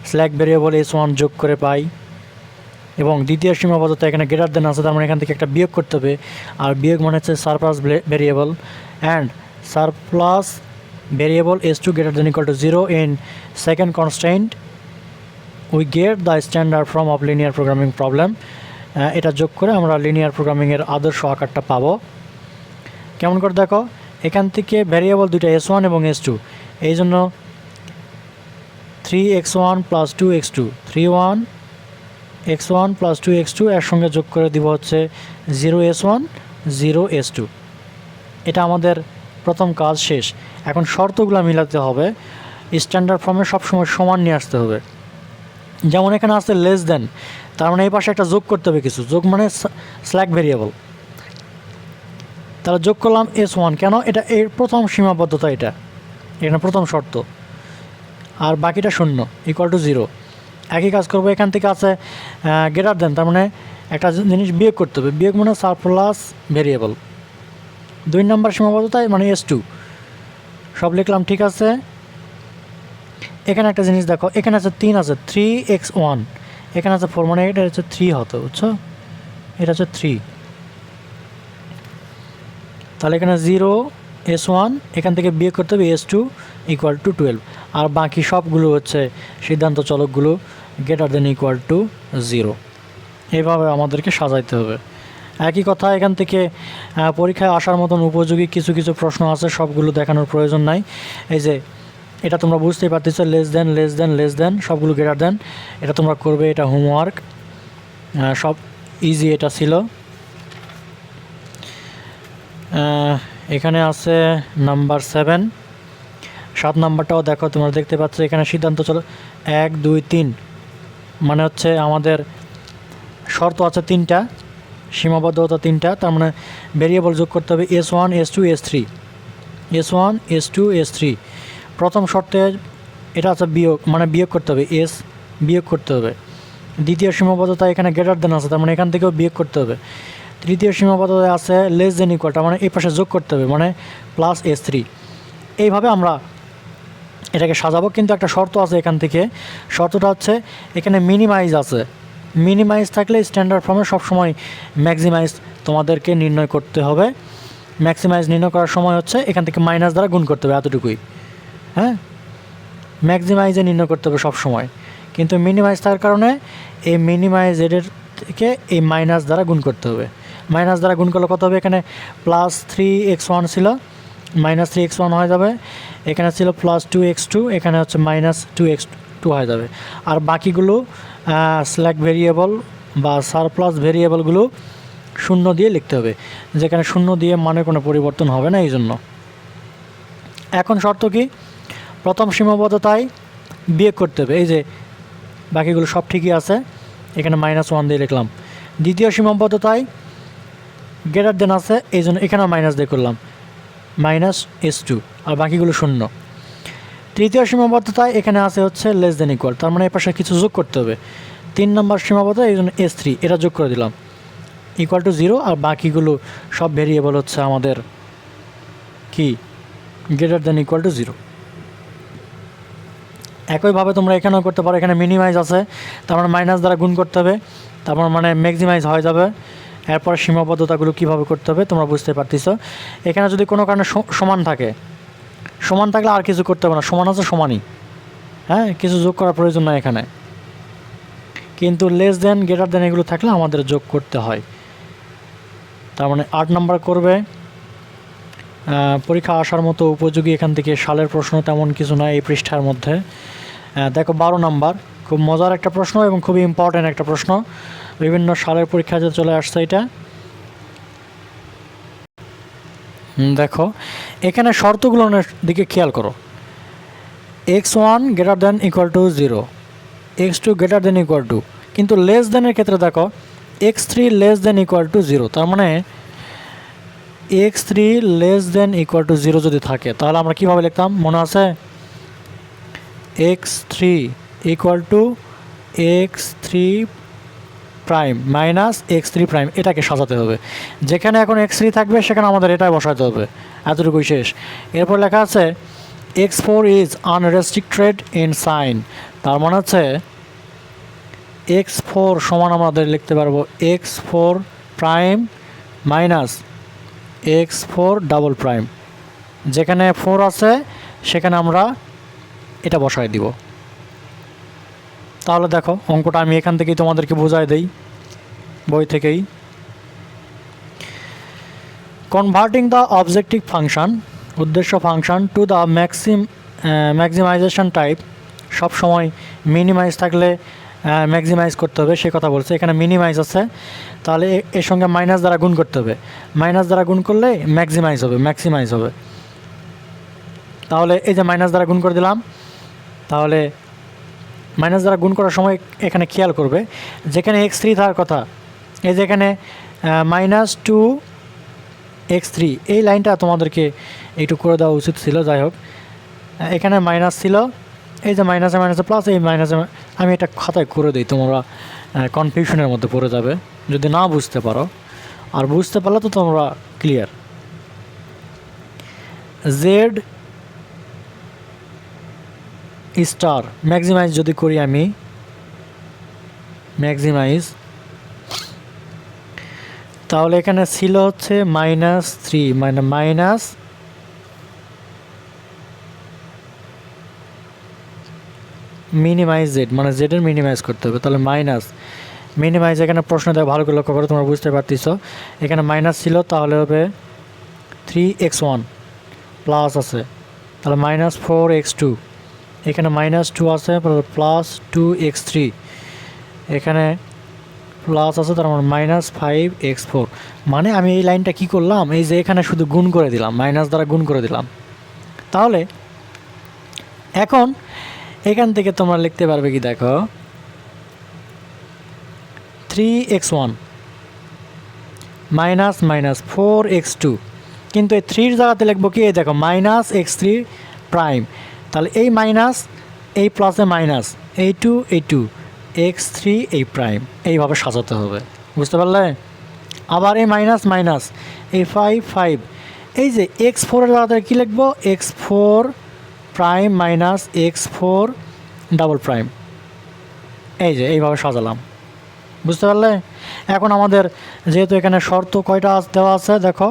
[SPEAKER 1] স্ল্যাক ভেরিয়েবল s1 যোগ করে পাই, এবং দ্বিতীয় সীমাবদ্ধতা এখানে গ্রেটার দেন আছে, তার মানে এখান থেকে একটা বিয়োগ করতে হবে। আর বিয়োগ মানে হচ্ছে surplus variable, and surplus variable s2 greater than equal to 0 in second constraint we get the standard form of linear programming problem। এটা যোগ করে আমরা লিনিয়ার প্রোগ্রামিংয়ের আদর্শ আকারটা পাবো। কেমন করে দেখো, এখান থেকে ভ্যারিয়েবল দুইটা s1 এবং s2, এই জন্য 3x1 plus 2x2, 3x1 plus 2x2 এর সঙ্গে যোগ করে দিব হচ্ছে 0s1 0s2। এটা আমাদের প্রথম কাজ শেষ। এখন শর্তগুলো মিলাতে হবে, স্ট্যান্ডার্ড ফর্মে সবসময় সমান নিয়ে আসতে হবে। যেমন এখানে আসছে লেস দেন, তার মানে এই পাশে একটা যোগ করতে হবে কিছু, যোগ মানে স্ল্যাক ভেরিয়েবল। তাহলে যোগ করলাম s1, কেন, এটা এর প্রথম সীমাবদ্ধতা, এটা এখানে প্রথম শর্ত, আর বাকিটা 0 ইকুয়াল টু 0। একই কাজ করবো, এখান থেকে আছে গ্রেটার দেন, তার মানে একটা জিনিস বিয়োগ করতে হবে, বিয়োগ মানে সারপ্লাস ভেরিয়েবল। 2 নম্বর সীমাবদ্ধতায় মানে s2, সব লিখলাম, ঠিক আছে। এখানে একটা জিনিস দেখো, এখানে আছে 3 আছে 3x1, এখানে আছে 4, মানে এটা হচ্ছে 3 হতো, বুঝছো, এটা হচ্ছে 3। তাহলে এখানে 0s1, এখান থেকে বিয়োগ করতে হবে s2 ইকুয়াল টু 12, আর বাকি সবগুলো হচ্ছে সিদ্ধান্ত চলকগুলো গ্রেটার দেন ইকুয়াল টু 0। এইভাবে আমাদেরকে সাজাইতে হবে। একই কথা, এখান থেকে পরীক্ষায় আসার মতন উপযোগী কিছু কিছু প্রশ্ন আছে, সবগুলো দেখানোর প্রয়োজন নাই। এই যে এটা তোমরা বুঝতেই পারতেছো, less than less than less than, সবগুলো গ্রেটার দেন, এটা তোমরা করবে, এটা হোমওয়ার্ক, সব ইজি এটা ছিল। এখানে আছে নাম্বার 7 নাম্বারটাও দেখো, তোমরা দেখতে পাচ্ছ এখানে সিদ্ধান্ত চলো 1 2 3, মানে হচ্ছে আমাদের শর্ত আছে 3টা, সীমাবদ্ধতা 3টা, তার মানে ভেরিয়েবল যোগ করতে হবে s1 s2 s3, s1 s2 s3। প্রথম শর্তে এটা আছে বিয়োগ, মানে বিয়োগ করতে হবে, s বিয়োগ করতে হবে। দ্বিতীয় সীমাবদ্ধতা এখানে গ্রেটার দেন আছে, তার মানে এখান থেকেও বিয়োগ করতে হবে। তৃতীয় সীমাবদ্ধতায় আছে লেস দেন ইকুয়ালটা, মানে এই পাশে যোগ করতে হবে, মানে প্লাস s3। এইভাবে আমরা এটাকে সাজাবো, কিন্তু একটা শর্ত আছে এখান থেকে, শর্তটা হচ্ছে এখানে মিনিমাইজ আছে, মিনিমাইজ থাকলে স্ট্যান্ডার্ড ফর্মে সবসময় ম্যাক্সিমাইজ তোমাদেরকে নির্ণয় করতে হবে। ম্যাক্সিমাইজ নির্ণয় করার সময় হচ্ছে এখান থেকে মাইনাস দ্বারা গুণ করতে হবে, এতটুকুই। হ্যাঁ, ম্যাক্সিমাইজে নির্ণয় করতে হবে সবসময়, কিন্তু মিনিমাইজ থাকার কারণে এই মিনিমাইজের থেকে এই মাইনাস দ্বারা গুণ করতে হবে। মাইনাস দ্বারা গুণ করলে কত হবে, এখানে প্লাস 3x1 ছিল, মাইনাস 3x1 হয়ে যাবে, এখানে ছিল প্লাস 2x2, এখানে হচ্ছে মাইনাস 2x2 হয়ে যাবে। আর বাকিগুলো স্ল্যাক ভেরিয়েবল বা সারপ্লাস ভেরিয়েবলগুলো 0 দিয়ে লিখতে হবে, যেখানে 0 দিয়ে মানে কোনো পরিবর্তন হবে না, এই জন্য। এখন শর্ত কি, প্রথম সীমাবদ্ধতায় বিয়োগ করতে হবে, এই যে বাকিগুলো সব ঠিকই আছে, এখানে -1 দিয়ে লিখলাম। দ্বিতীয় সীমাবদ্ধতায় গ্রেটার দেন আছে, এই জন্য এখানে মাইনাস দিয়ে করলাম, -s2, আর বাকিগুলো 0। তৃতীয় সীমাবদ্ধতায় এখানে আছে হচ্ছে লেস দেন ইকুয়াল, তার মানে এর পাশে কিছু যোগ করতে হবে। 3 নম্বর সীমাবদ্ধতা, এই জন্য s3, এটা যোগ করে দিলাম, ইকুয়াল টু 0, আর বাকিগুলো সব ভেরিয়েবল হচ্ছে আমাদের কি গ্রেটার দেন ইকুয়াল টু 0। একইভাবে তোমরা এখানেও করতে পারো, এখানে মিনিমাইজ আছে, তার মানে মাইনাস দ্বারা গুণ করতে হবে, তারপর মানে ম্যাক্সিমাইজ হয়ে যাবে। এরপর সীমাবদ্ধতাগুলো কীভাবে করতে হবে তোমরা বুঝতে পারতেছো। এখানে যদি কোনো কারণে সমান থাকে, সমান থাকলে আর কিছু করতে হবে না, সমান আছে সমানই, হ্যাঁ, কিছু যোগ করার প্রয়োজন নয় এখানে। কিন্তু লেস দেন গ্রেটার দেন এগুলো থাকলে আমাদের যোগ করতে হয়। তার মানে 8 নাম্বার করবে, পরীক্ষা আসার মতো উপযোগী এখান থেকে সালের প্রশ্ন তেমন কিছু নয় এই পৃষ্ঠার মধ্যে। দেখো 12 নাম্বার, খুব মজার একটা প্রশ্ন এবং খুবই ইম্পর্ট্যান্ট একটা প্রশ্ন, বিভিন্ন সালের পরীক্ষাতে চলে আসছে এটা। দেখো এখানে শর্তগুলোর দিকে খেয়াল করো, x1 greater than equal two 0, x2 greater than equal two, কিন্তু লেস দেনের ক্ষেত্রে দেখো x3 less than equal two 0, তার মানে x3 less than equal two 0 যদি থাকে তাহলে আমরা কীভাবে লিখতাম মনে আছে, x3 equal to x3 prime minus x3 prime, এটাকে সাজাতে হবে। যেখানে এখন x3 থাকবে সেখানে আমাদের এটাই বসাতে হবে, এতটুকুই শেষ। এরপর লেখা আছে x4 is unrestricted in sign, তার মানে হচ্ছে x4 সমান আমাদের লিখতে পারবো x4 prime minus x4 double prime, যেখানে 4 আছে সেখানে আমরা এটা বসায় দিব। তাহলে দেখো অঙ্কটা আমি এখান থেকেই তোমাদেরকে বোঝাই দেই বই থেকেই। কনভার্টিং দ্য অবজেক্টিভ ফাংশন, উদ্দেশ্য function, to the maximisation type, সব সময় মিনিমাইজ থাকলে ম্যাক্সিমাইজ করতে হবে সে কথা বলছে। এখানে মিনিমাইজ আছে, তাহলে এর সঙ্গে মাইনাস দ্বারা গুণ করতে হবে, মাইনাস দ্বারা গুণ করলে ম্যাক্সিমাইজ হবে। তাহলে এই যে মাইনাস দ্বারা গুণ করে দিলাম, তাহলে মাইনাস দ্বারা গুণ করার সময় এখানে খেয়াল করবে যেখানে x3 থাকার কথা, এই যে এখানে -2x3, এই লাইনটা তোমাদেরকে একটু করে দেওয়া উচিত ছিল। যাই হোক, এখানে মাইনাস ছিল, এই যে মাইনাসে মাইনাসে প্লাস, এই মাইনাসে আমি এটা খাতায় করে দিই, তোমরা কনফিউশনের মধ্যে পড়ে যাবে যদি না বুঝতে পারো, আর বুঝতে পারলে তো তোমরা ক্লিয়ার। জেড স্টার ম্যাক্সিমাইজ যদি করি আমি, ম্যাক্সিমাইজ, তাহলে এখানে ছিল হচ্ছে -3 মানে মাইনাস মিনিমাইজ জেড, মানে জেডের মিনিমাইজ করতে হবে, তাহলে মাইনাস মিনিমাইজ। এখানে প্রশ্ন দেওয়া ভালো করে লক্ষ্য করো, তোমরা বুঝতে পারতেছ। এখানে মাইনাস ছিল, তাহলে হবে 3x1 প্লাস আছে, তাহলে -4x2, এখানে -2 আছে, +2x3, এখানে প্লাস আছে, তার মানে -5x4। মানে আমি এই লাইনটা কি করলাম, এই যে এখানে শুধু গুণ করে দিলাম, মাইনাস দ্বারা গুণ করে দিলাম। তাহলে এখন এখান থেকে তোমরা লিখতে পারবে কি, দেখো 3x1 -4x2, কিন্তু এই 3-র জায়গাতে লিখবো কি, এই দেখো -x3 প্রাইম, তাহলে এই মাইনাস এই প্লাসে মাইনাস, এই 2 x3 এই প্রাইম, এইভাবে সাজাতে হবে, বুঝতে পারলে। আবার এই মাইনাস মাইনাস, এই 5 এই যে x4-এর জায়গাতে কী লিখবো, x4 prime minus x4 double prime, এই যে এইভাবে সাজালাম, বুঝতে পারলে। এখন আমাদের যেহেতু এখানে শর্ত কয়টা দেওয়া আছে দেখো,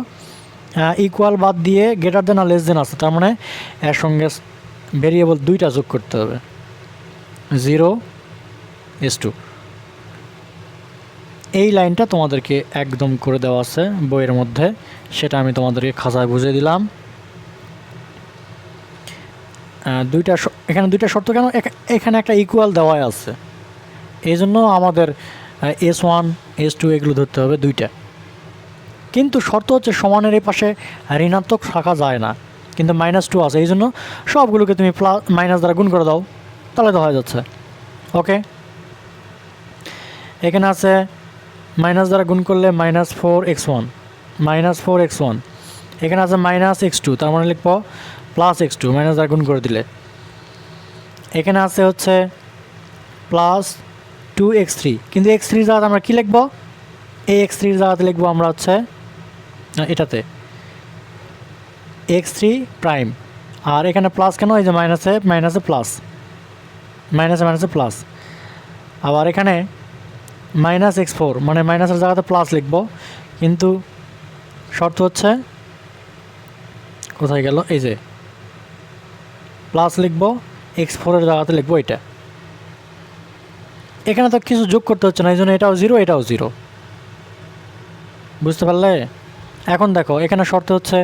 [SPEAKER 1] ইকুয়াল বাদ দিয়ে গ্রেটার দেন আর লেস দেন আছে, তার মানে এর সঙ্গে ভেরিয়েবল 2টা যোগ করতে হবে, 0s2। এই লাইনটা তোমাদেরকে একদম করে দেওয়া আছে বইয়ের মধ্যে, সেটা আমি তোমাদেরকে খাতায় বুঝিয়ে দিলাম। এখানে দুইটা শর্ত কেন, এখানে একটা ইকুয়াল দেওয়াই আছে, এই জন্য আমাদের S1 S2 এগুলো ধরতে হবে দুইটা। কিন্তু শর্ত হচ্ছে সমানের এই পাশে ঋণাত্মক রাখা যায় না, কিন্তু -2 আছে, এই জন্য সবগুলোকে তুমি মাইনাস দ্বারা গুণ করে দাও, তাহলে তো হয়ে যাচ্ছে। ওকে, এখানে আছে মাইনাস দ্বারা গুণ করলে -4x1, এখানে আছে -x2, তার মানে লিখব +x2, মাইনাস দ্বারা গুণ করে দিলে। এখানে আছে হচ্ছে +2x3, কিন্তু x3 জায়গাতে আমরা কী লিখব, এই x3 জায়গাতে লিখব আমরা হচ্ছে এটাতে x3 প্রাইম, আর এখানে প্লাস কেন, এই যে মাইনাসে প্লাস, মাইনাসে প্লাস। আবার এখানে -x4 মানে মাইনাসের জায়গাতে প্লাস লিখব, কিন্তু শর্ত হচ্ছে কোথায় গেল, এই যে প্লাস লিখব, x4-এর জায়গাতে লিখব এটা। এখানে তো কিছু যোগ করতে হচ্ছে না, এই জন্য এটাও 0 এটাও 0, বুঝতে পারলে। এখন দেখো এখানে শর্ত হচ্ছে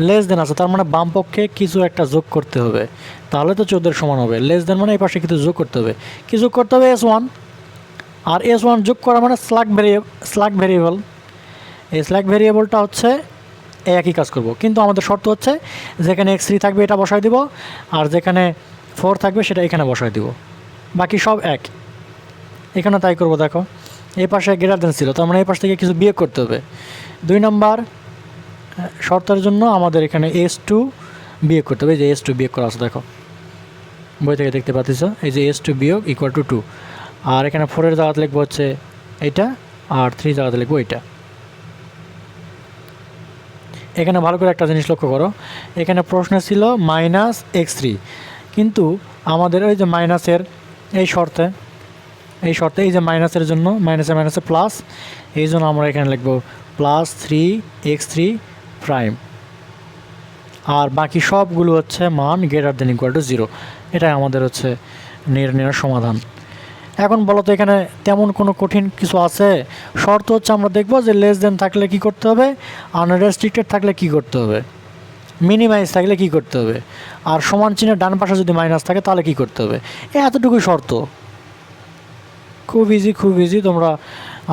[SPEAKER 1] লেস দেন আছে, তার মানে বাম পক্ষে কিছু একটা যোগ করতে হবে, তাহলে তো 14 সমান হবে। লেস দেন মানে এই পাশে কিছু যোগ করতে হবে, কি যোগ করতে হবে, S1, আর S1 যোগ করা মানে স্ল্যাক ভেরিয়েবল, এই স্ল্যাক ভেরিয়েবলটা হচ্ছে একই কাজ করব, কিন্তু আমাদের শর্ত হচ্ছে যেখানে x3 থাকবে এটা বসাই দিব, আর যেখানে 4 থাকবে সেটা এখানে বসাই দিব, বাকি সব এক। এখানে তাই করব। দেখো এই পাশে গ্রেটার দেন ছিল, তার মানে এই পাশ থেকে কিছু বিয়োগ করতে হবে। 2 নম্বর শর্তের জন্য আমাদের এখানে S2 বিয়োগ করতে হবে, এই যে S2 বিয়োগ করা আছে, দেখো বই থেকে দেখতে পাচ্ছ, এই যে S2 বিয়োগ = 2, আর এখানে 4-এর জায়গাতে লিখবো হচ্ছে এইটা, আর 3 জায়গাতে লিখবো এইটা। এখানে ভালো করে একটা জিনিস লক্ষ্য করো, এখানে প্রশ্ন ছিল -x3, কিন্তু আমাদের ওই যে মাইনাসের এই শর্তে এই যে মাইনাসের জন্য মাইনাসে প্লাস, এই জন্য আমরা এখানে লিখব +3x3 প্রাইম, আর বাকি সবগুলো হচ্ছে মান >= 0। এটাই আমাদের হচ্ছে নির্ণয়ের সমাধান। এখন বলো তো এখানে তেমন কোনো কঠিন কিছু আছে? শর্ত হচ্ছে আমরা দেখব যে লেস দেন থাকলে কি করতে হবে, আনরেস্ট্রিক্টেড থাকলে কি করতে হবে, মিনিমাইজ থাকলে কি করতে হবে, আর সমান চিহ্নের ডান পাশে যদি মাইনাস থাকে তাহলে কি করতে হবে। এতটুকুই শর্ত, খুব ইজি, তোমরা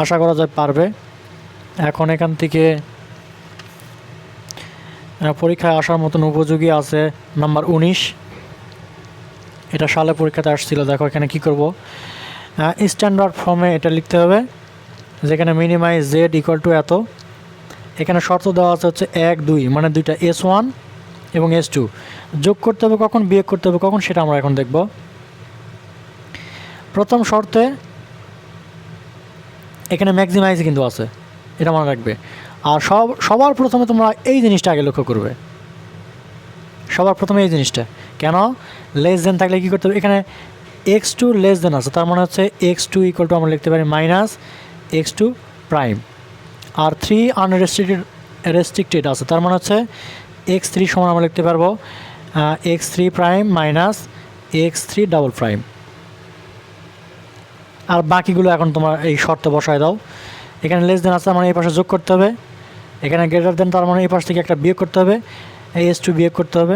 [SPEAKER 1] আশা করা যায় পারবে। এখন এখান থেকে পরীক্ষায় আসার মতন উপযোগী আছে নাম্বার 19, এটা সালে পরীক্ষাতে আসছিল। দেখো এখানে কি করব, স্ট্যান্ডার্ড ফর্মে এটা লিখতে হবে, যেখানে মিনিমাইজ z = এত। এখানে শর্ত দেওয়া আছে হচ্ছে 1 2, মানে দুইটা S1 এবং S2 যোগ করতে হবে কখন, বিয়োগ করতে হবে কখন, সেটা আমরা এখন দেখব। প্রথম শর্তে এখানে ম্যাক্সিমাইজ কিন্তু আছে, এটা মনে রাখবে। আর সবার প্রথমে তোমরা এই জিনিসটা আগে লক্ষ্য করবে, সবার প্রথমে এই জিনিসটা কেন, লেস দেন থাকলে কী করতে হবে, এখানে x2 লেস দেন আছে, তার মানে হচ্ছে x2 = আমরা লিখতে পারি -x2 প্রাইম, আর 3 আনরেস্ট্রিক্টেড আছে, তার মানে হচ্ছে x3 সমান আমরা লিখতে পারবো x3 prime -x3 double prime. আর বাকিগুলো এখন তোমরা এই শর্তে বসায় দাও। এখানে লেস দেন আছে, মানে এই পাশে যোগ করতে হবে, এখানে গ্রেটার দেন, তার মানে এই পাশ থেকে একটা বিয়োগ করতে হবে, এই S2 বিয়োগ করতে হবে।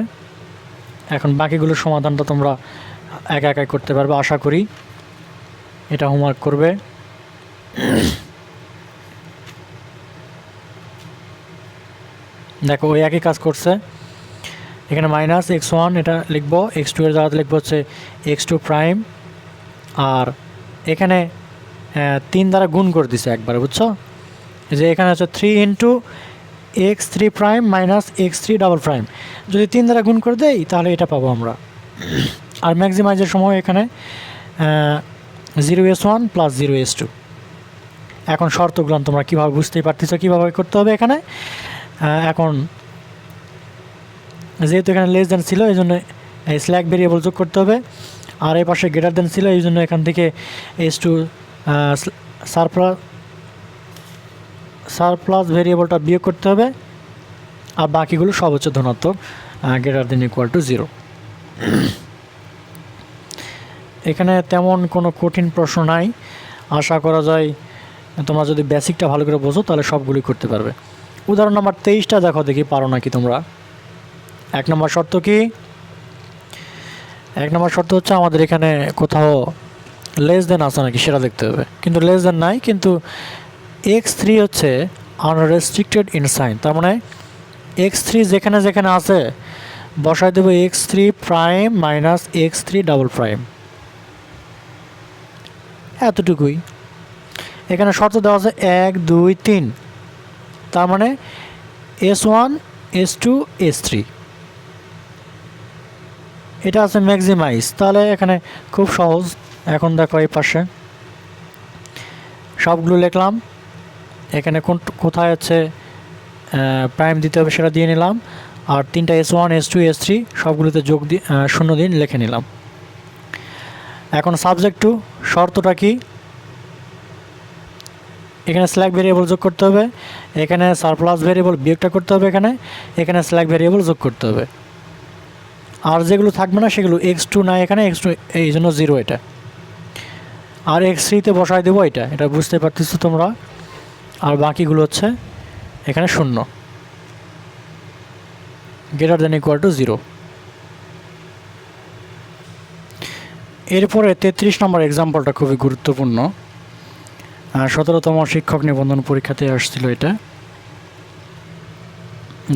[SPEAKER 1] এখন বাকিগুলোর সমাধানটা তোমরা একা একাই করতে পারবে আশা করি, এটা হোমওয়ার্ক করবে। দেখো ওই একই কাজ করছে, এখানে -x1 এটা লিখবো, x2 এর জায়গাতে লিখবো হচ্ছে x2 প্রাইম, আর এখানে 3 দ্বারা গুণ করে দিছে একবারে, বুঝছো, যে এখানে হচ্ছে 3 × x3 prime -x3 double prime, যদি 3 দ্বারা গুণ করে দেই তাহলে এটা পাবো আমরা। আর ম্যাক্সিমাইজের সময় এখানে 0s1 + 0s2। এখন শর্তগুলো তোমরা কীভাবে বুঝতেই পারতেছো কীভাবে করতে হবে। এখানে এখন যেহেতু এখানে লেস দেন ছিল এই জন্য স্ল্যাক ভেরিয়েবল যোগ করতে হবে, আর এই পাশে গ্রেটার দেন ছিল এই জন্য এখান থেকে S2 সারপ্লাস ভেরিয়েবলটা বিয়োগ করতে হবে, আর বাকিগুলো সব হচ্ছে ধনাত্মক > 0। এখানে তেমন কোনো কঠিন প্রশ্ন নাই, আশা করা যায় তোমরা যদি বেসিকটা ভালো করে বোঝো তাহলে সবগুলোই করতে পারবে। উদাহরণ নাম্বার 23টা দেখো, দেখি পারো নাকি তোমরা। 1 নম্বর শর্ত কি, 1 নম্বর শর্ত হচ্ছে আমাদের এখানে কোথাও লেস দেন আছে নাকি সেটা দেখতে হবে, কিন্তু লেস দেন নাই, কিন্তু x3 হচ্ছে আনরেস্ট্রিক্টেড ইন সাইন, তার মানে x3 যেখানে যেখানে আছে বসায় দেবো x3 prime -x3 double prime, এতটুকুই। এখানে শর্ত দেওয়া আছে 1 2 3, তার মানে S1 S2 S3, এটা আছে ম্যাক্সিমাইজ, তাহলে এখানে খুব সহজ। এখন দেখো এই পাশে সবগুলো লিখলাম, এখানে কোথায় হচ্ছে প্রাইম দিতে হবে সেটা দিয়ে নিলাম, আর 3টা S1 S2 S3 সবগুলোতে যোগ দিয়ে 0 দিন লিখে নিলাম। এখন সাবজেক্ট টু শর্তটা কি, এখানে স্ল্যাক ভেরিয়েবল যোগ করতে হবে, এখানে সারপ্লাস ভেরিয়েবল বিয়োগটা করতে হবে, এখানে স্ল্যাক ভেরিয়েবল যোগ করতে হবে, আর যেগুলো থাকবে না সেগুলো x2 না, এখানে x2 এই জন্য 0 এটা, আর x3-তে বসায় দেবো এটা বুঝতে পারতেছো তোমরা। আর বাকিগুলো হচ্ছে এখানে 0 > 0। এরপরে 33 নম্বর এক্সাম্পলটা খুবই গুরুত্বপূর্ণ, 17তম শিক্ষক নিবন্ধন পরীক্ষাতে আসছিল এটা।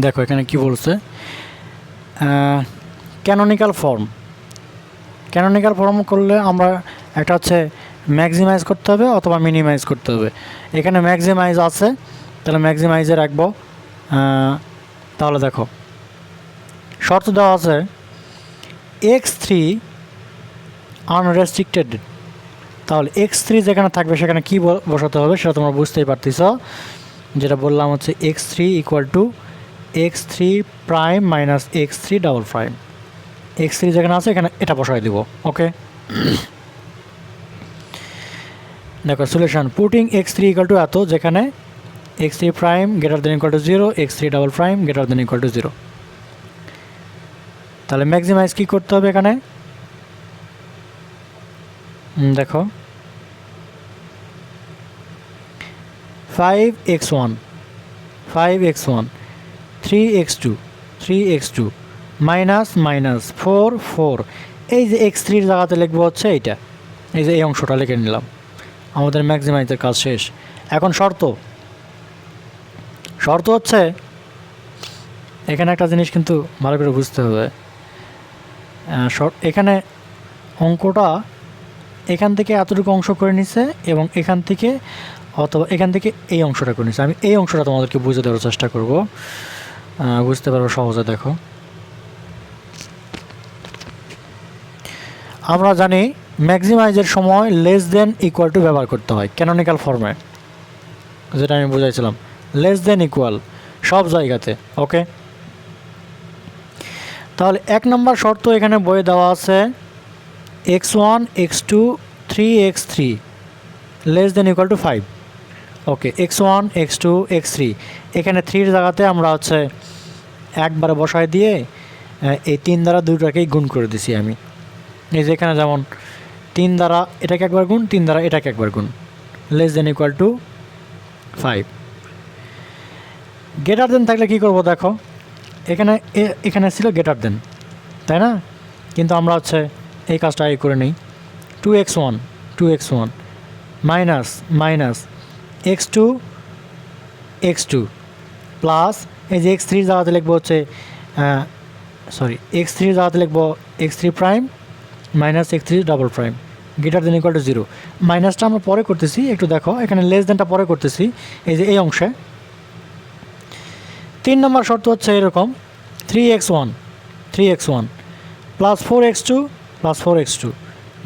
[SPEAKER 1] দেখো এখানে কি বলছে, ক্যানোনিক্যাল ফর্ম করলে আমরা একটা হচ্ছে ম্যাক্সিমাইজ করতে হবে অথবা মিনিমাইজ করতে হবে। এখানে ম্যাক্সিমাইজ আছে, তাহলে ম্যাক্সিমাইজে রাখবো। তাহলে দেখো শর্ত দেওয়া আছে x3 আনরেস্ট্রিক্টেড, তাহলে x3 যেখানে থাকবে সেখানে কি বসাতে হবে সেটা তোমরা বুঝতেই পারতেছ, যেটা বললাম হচ্ছে x3 = x three prime minus x three double prime. X three যেখানে আছে এখানে এটা বসাই দিব। ওকে, দেখো solution putting x three equal to এত, যেখানে x three prime greater than equal two 0, x three double prime greater than equal two 0। তাহলে ম্যাক্সিমাইজ কী করতে হবে এখানে, দেখো 5x1 5x1 3x2 3x2 minus minus 4 4, এই যে এক্স থ্রির জায়গাতে লিখবো হচ্ছে এইটা, এই যে এই অংশটা লিখে নিলাম। আমাদের ম্যাক্সিমাইজের কাজ শেষ। এখন শর্ত হচ্ছে এখানে একটা জিনিস কিন্তু ভালো করে বুঝতে হবে। এখানে অঙ্কটা এখান থেকে এতটুকু অংশ করে নিছে এবং এখান থেকে অথবা এখান থেকে এই অংশটা করে নিছে। আমি এই অংশটা তোমাদেরকে বুঝে দেওয়ার চেষ্টা করব, বুঝতে পারবো সহজে। দেখো আমরা জানি ম্যাক্সিমাইজের সময় লেস দেন ইকুয়াল টু ব্যবহার করতে হয় ক্যানোনিক্যাল ফর্মে, যেটা আমি বুঝাইছিলাম, লেস দেন ইকুয়াল সব জায়গাতে। ওকে, তাহলে 1 নম্বর শর্ত এখানে বইয়ে দেওয়া আছে x1 x2 3x3 less than equal two 5। ওকে, x1 x2 x3, এখানে 3-র জায়গাতে আমরা হচ্ছে একবারে বসায় দিয়ে এই 3 দ্বারা দুইটাকেই গুণ করে দিছি আমি। এই যে এখানে যেমন 3 দ্বারা এটাকে একবার গুণ, 3 দ্বারা এটাকে একবার গুণ, less than equal two 5। Greater than থাকলে কী করবো, দেখো এখানে ছিল গ্রেটার দেন, তাই না? কিন্তু আমরা হচ্ছে এই কাজটা আগে করে নিই। 2x1 minus minus x2 plus এই যে x3 জায়গাতে লিখবো হচ্ছে x3 জায়গাতে লিখবো x3 prime minus x3 double prime greater than equal two 0। মাইনাসটা আমরা পরে করতেছি, একটু দেখো এখানে লেস দেনটা পরে করতেছি, এই যে এই অংশে। 3 নম্বর শর্ত হচ্ছে এরকম 3x1 plus 4x2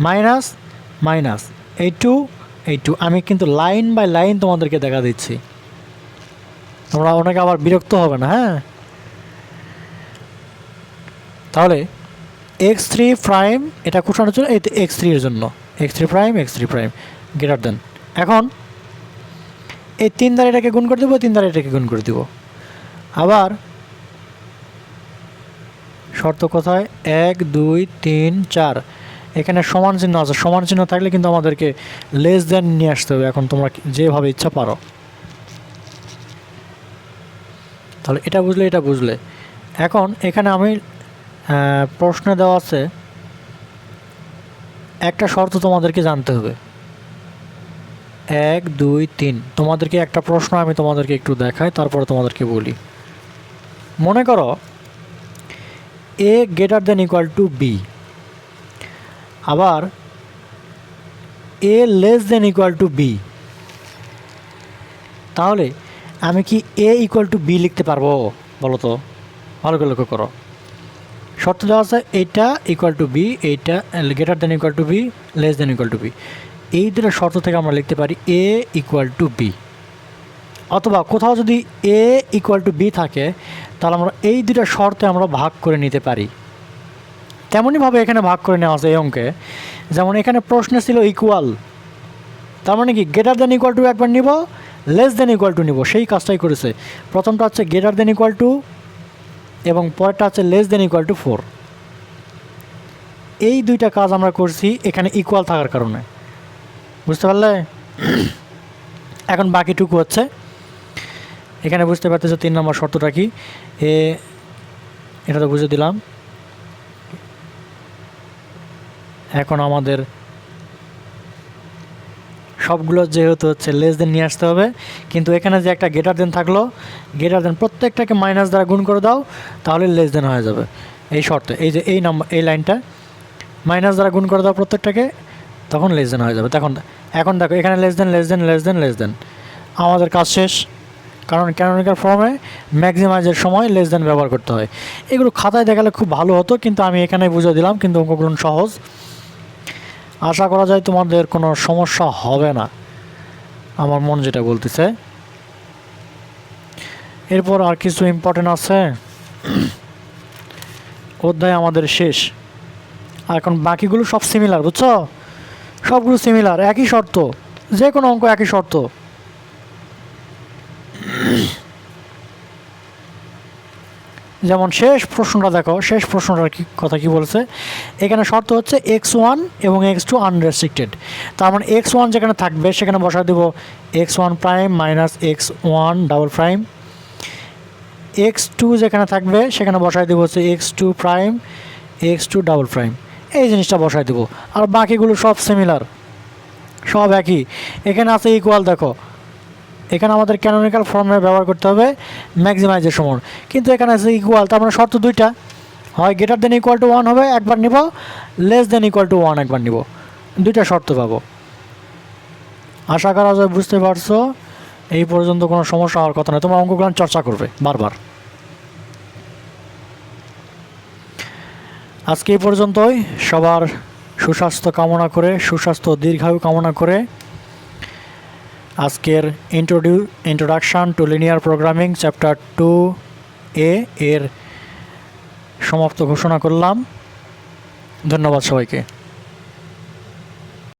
[SPEAKER 1] minus minus 8 2, আমি কিন্তু লাইন বাই লাইন তোমাদেরকে দেখা দিচ্ছি, তোমরা অনেকে আবার বিরক্ত হবে না। হ্যাঁ, তাহলে x3 প্রাইম এটা কোষানোর জন্য, এই x3 এর জন্য x3 প্রাইম গ্রেটার দেন। এখন এই 3 দ্বারা এটাকে গুণ করে দেবো, 3 দ্বারা এটাকে গুণ করে দেবো। আবার শর্ত কোথায়, 1 2 3 4, এখানে সমান চিহ্ন আছে, সমান চিহ্ন থাকলে কিন্তু আমাদেরকে লেস দেন নিয়ে আসতে হবে। এখন তোমরা যেভাবে ইচ্ছা পারো। তাহলে এটা বুঝলে এখন এখানে আমি প্রশ্নে দেওয়া আছে একটা শর্ত তোমাদেরকে জানতে হবে। 1 2 3, তোমাদেরকে একটা প্রশ্ন আমি তোমাদেরকে একটু দেখাই, তারপরে তোমাদেরকে বলি। মনে করো a greater than equal two b, আবার a less than equal two b, তাহলে আমি কি a ইকুয়াল টু b লিখতে পারবো? বলো তো, ভালো করে লক্ষ্য করো। শর্ত দেওয়া আছে এইটা ইকুয়াল টু b, এইটা greater than equal two b, less than equal two b। এই দুটো শর্ত থেকে আমরা লিখতে পারি a ইকুয়াল টু b, অথবা কোথাও যদি a ইকুয়াল টু b থাকে তাহলে আমরা এই দুটো শর্তে আমরা ভাগ করে নিতে পারি। তেমনইভাবে এখানে ভাগ করে নেওয়া আছে এই অঙ্কে। যেমন এখানে প্রশ্নে ছিল ইকুয়াল, তার মানে কি গ্রেটার দেন ইকুয়াল টু একবার নিব, লেস দেন ইকুয়াল টু নিব, সেই কাজটাই করেছে। প্রথমটা হচ্ছে গ্রেটার দেন ইকুয়াল টু এবং পরেরটা হচ্ছে লেস দেন ইকুয়াল টু 4। এই দুইটা কাজ আমরা করছি এখানে ইকুয়াল থাকার কারণে, বুঝতে পারলে? এখন বাকিটুকু হচ্ছে এখানে বুঝতে পারতেছো 3 নম্বর শর্তটা কি, এটা তো বুঝে দিলাম। এখন আমাদের সবগুলো যেহেতু হচ্ছে লেস দেন নিয়ে আসতে হবে, কিন্তু এখানে যে একটা গ্রেটার দেন থাকলো, গ্রেটার দেন প্রত্যেকটাকে মাইনাস দ্বারা গুণ করে দাও, তাহলে লেস দেন হয়ে যাবে এই শর্তে। এই যে এই লাইনটা মাইনাস দ্বারা গুণ করে দাও প্রত্যেকটাকে, তখন লেস দেন হয়ে যাবে। এখন দেখো এখানে লেস দেন, আমাদের কাজ শেষ। কারণ ক্যানোনিক্যাল ফর্মে ম্যাক্সিমাইজের সময় লেস দেন ব্যবহার করতে হয়। এগুলো খাতায় দেখালে খুব ভালো হতো, কিন্তু আমি এখানে বুঝে দিলাম। কিন্তু অঙ্কগুলো সহজ, আশা করা যায় তোমাদের কোনো সমস্যা হবে না, আমার মন যেটা বলতেছে। এরপর আর কিছু ইম্পর্টেন্ট আছে, অধ্যায় আমাদের শেষ। আর এখন বাকিগুলো সব সিমিলার, বুঝছো? সবগুলো সিমিলার, একই শর্ত, যে কোনো অঙ্ক একই শর্ত। যেমন শেষ প্রশ্নটা দেখো, শেষ প্রশ্নটার কথা কি বলছে, এখানে শর্ত হচ্ছে x1 এবং x2 আনরেস্ট্রিক্টেড। তার মানে x1 যেখানে থাকবে সেখানে বসায় দেব x1 prime minus x1 double prime, x2 যেখানে থাকবে সেখানে বসায় দেব হচ্ছে x2 prime x2 double prime, এই জিনিসটা বসায় দেব। আর বাকিগুলো সব সিমিলার, সব একই। এখানে আছে ইকুয়াল, দেখো এখানে আমাদের ক্যানোনিক্যাল ফর্মে ব্যবহার করতে হবে ম্যাক্সিমাইজের সময়, কিন্তু এখানে আছে ইকুয়াল, তার মানে শর্ত দুইটা, হয় গ্রেটার দেন ইকুয়াল টু 1 হবে একবার নিব, লেস দেন ইকুয়াল টু 1 একবার নিব, দুইটা শর্ত পাবো। আশা করা যায় বুঝতে পারছো। এই পর্যন্ত কোনো সমস্যা হওয়ার কথা নয়, তোমরা অঙ্কগুলো চর্চা করবে বারবার। আজকে এই পর্যন্তই। সবার সুস্বাস্থ্য কামনা করে, সুস্বাস্থ্য দীর্ঘায়ু কামনা করে আজকের introduction to linear programming chapter 2A এর সমাপ্ত ঘোষণা করলাম। ধন্যবাদ সবাইকে।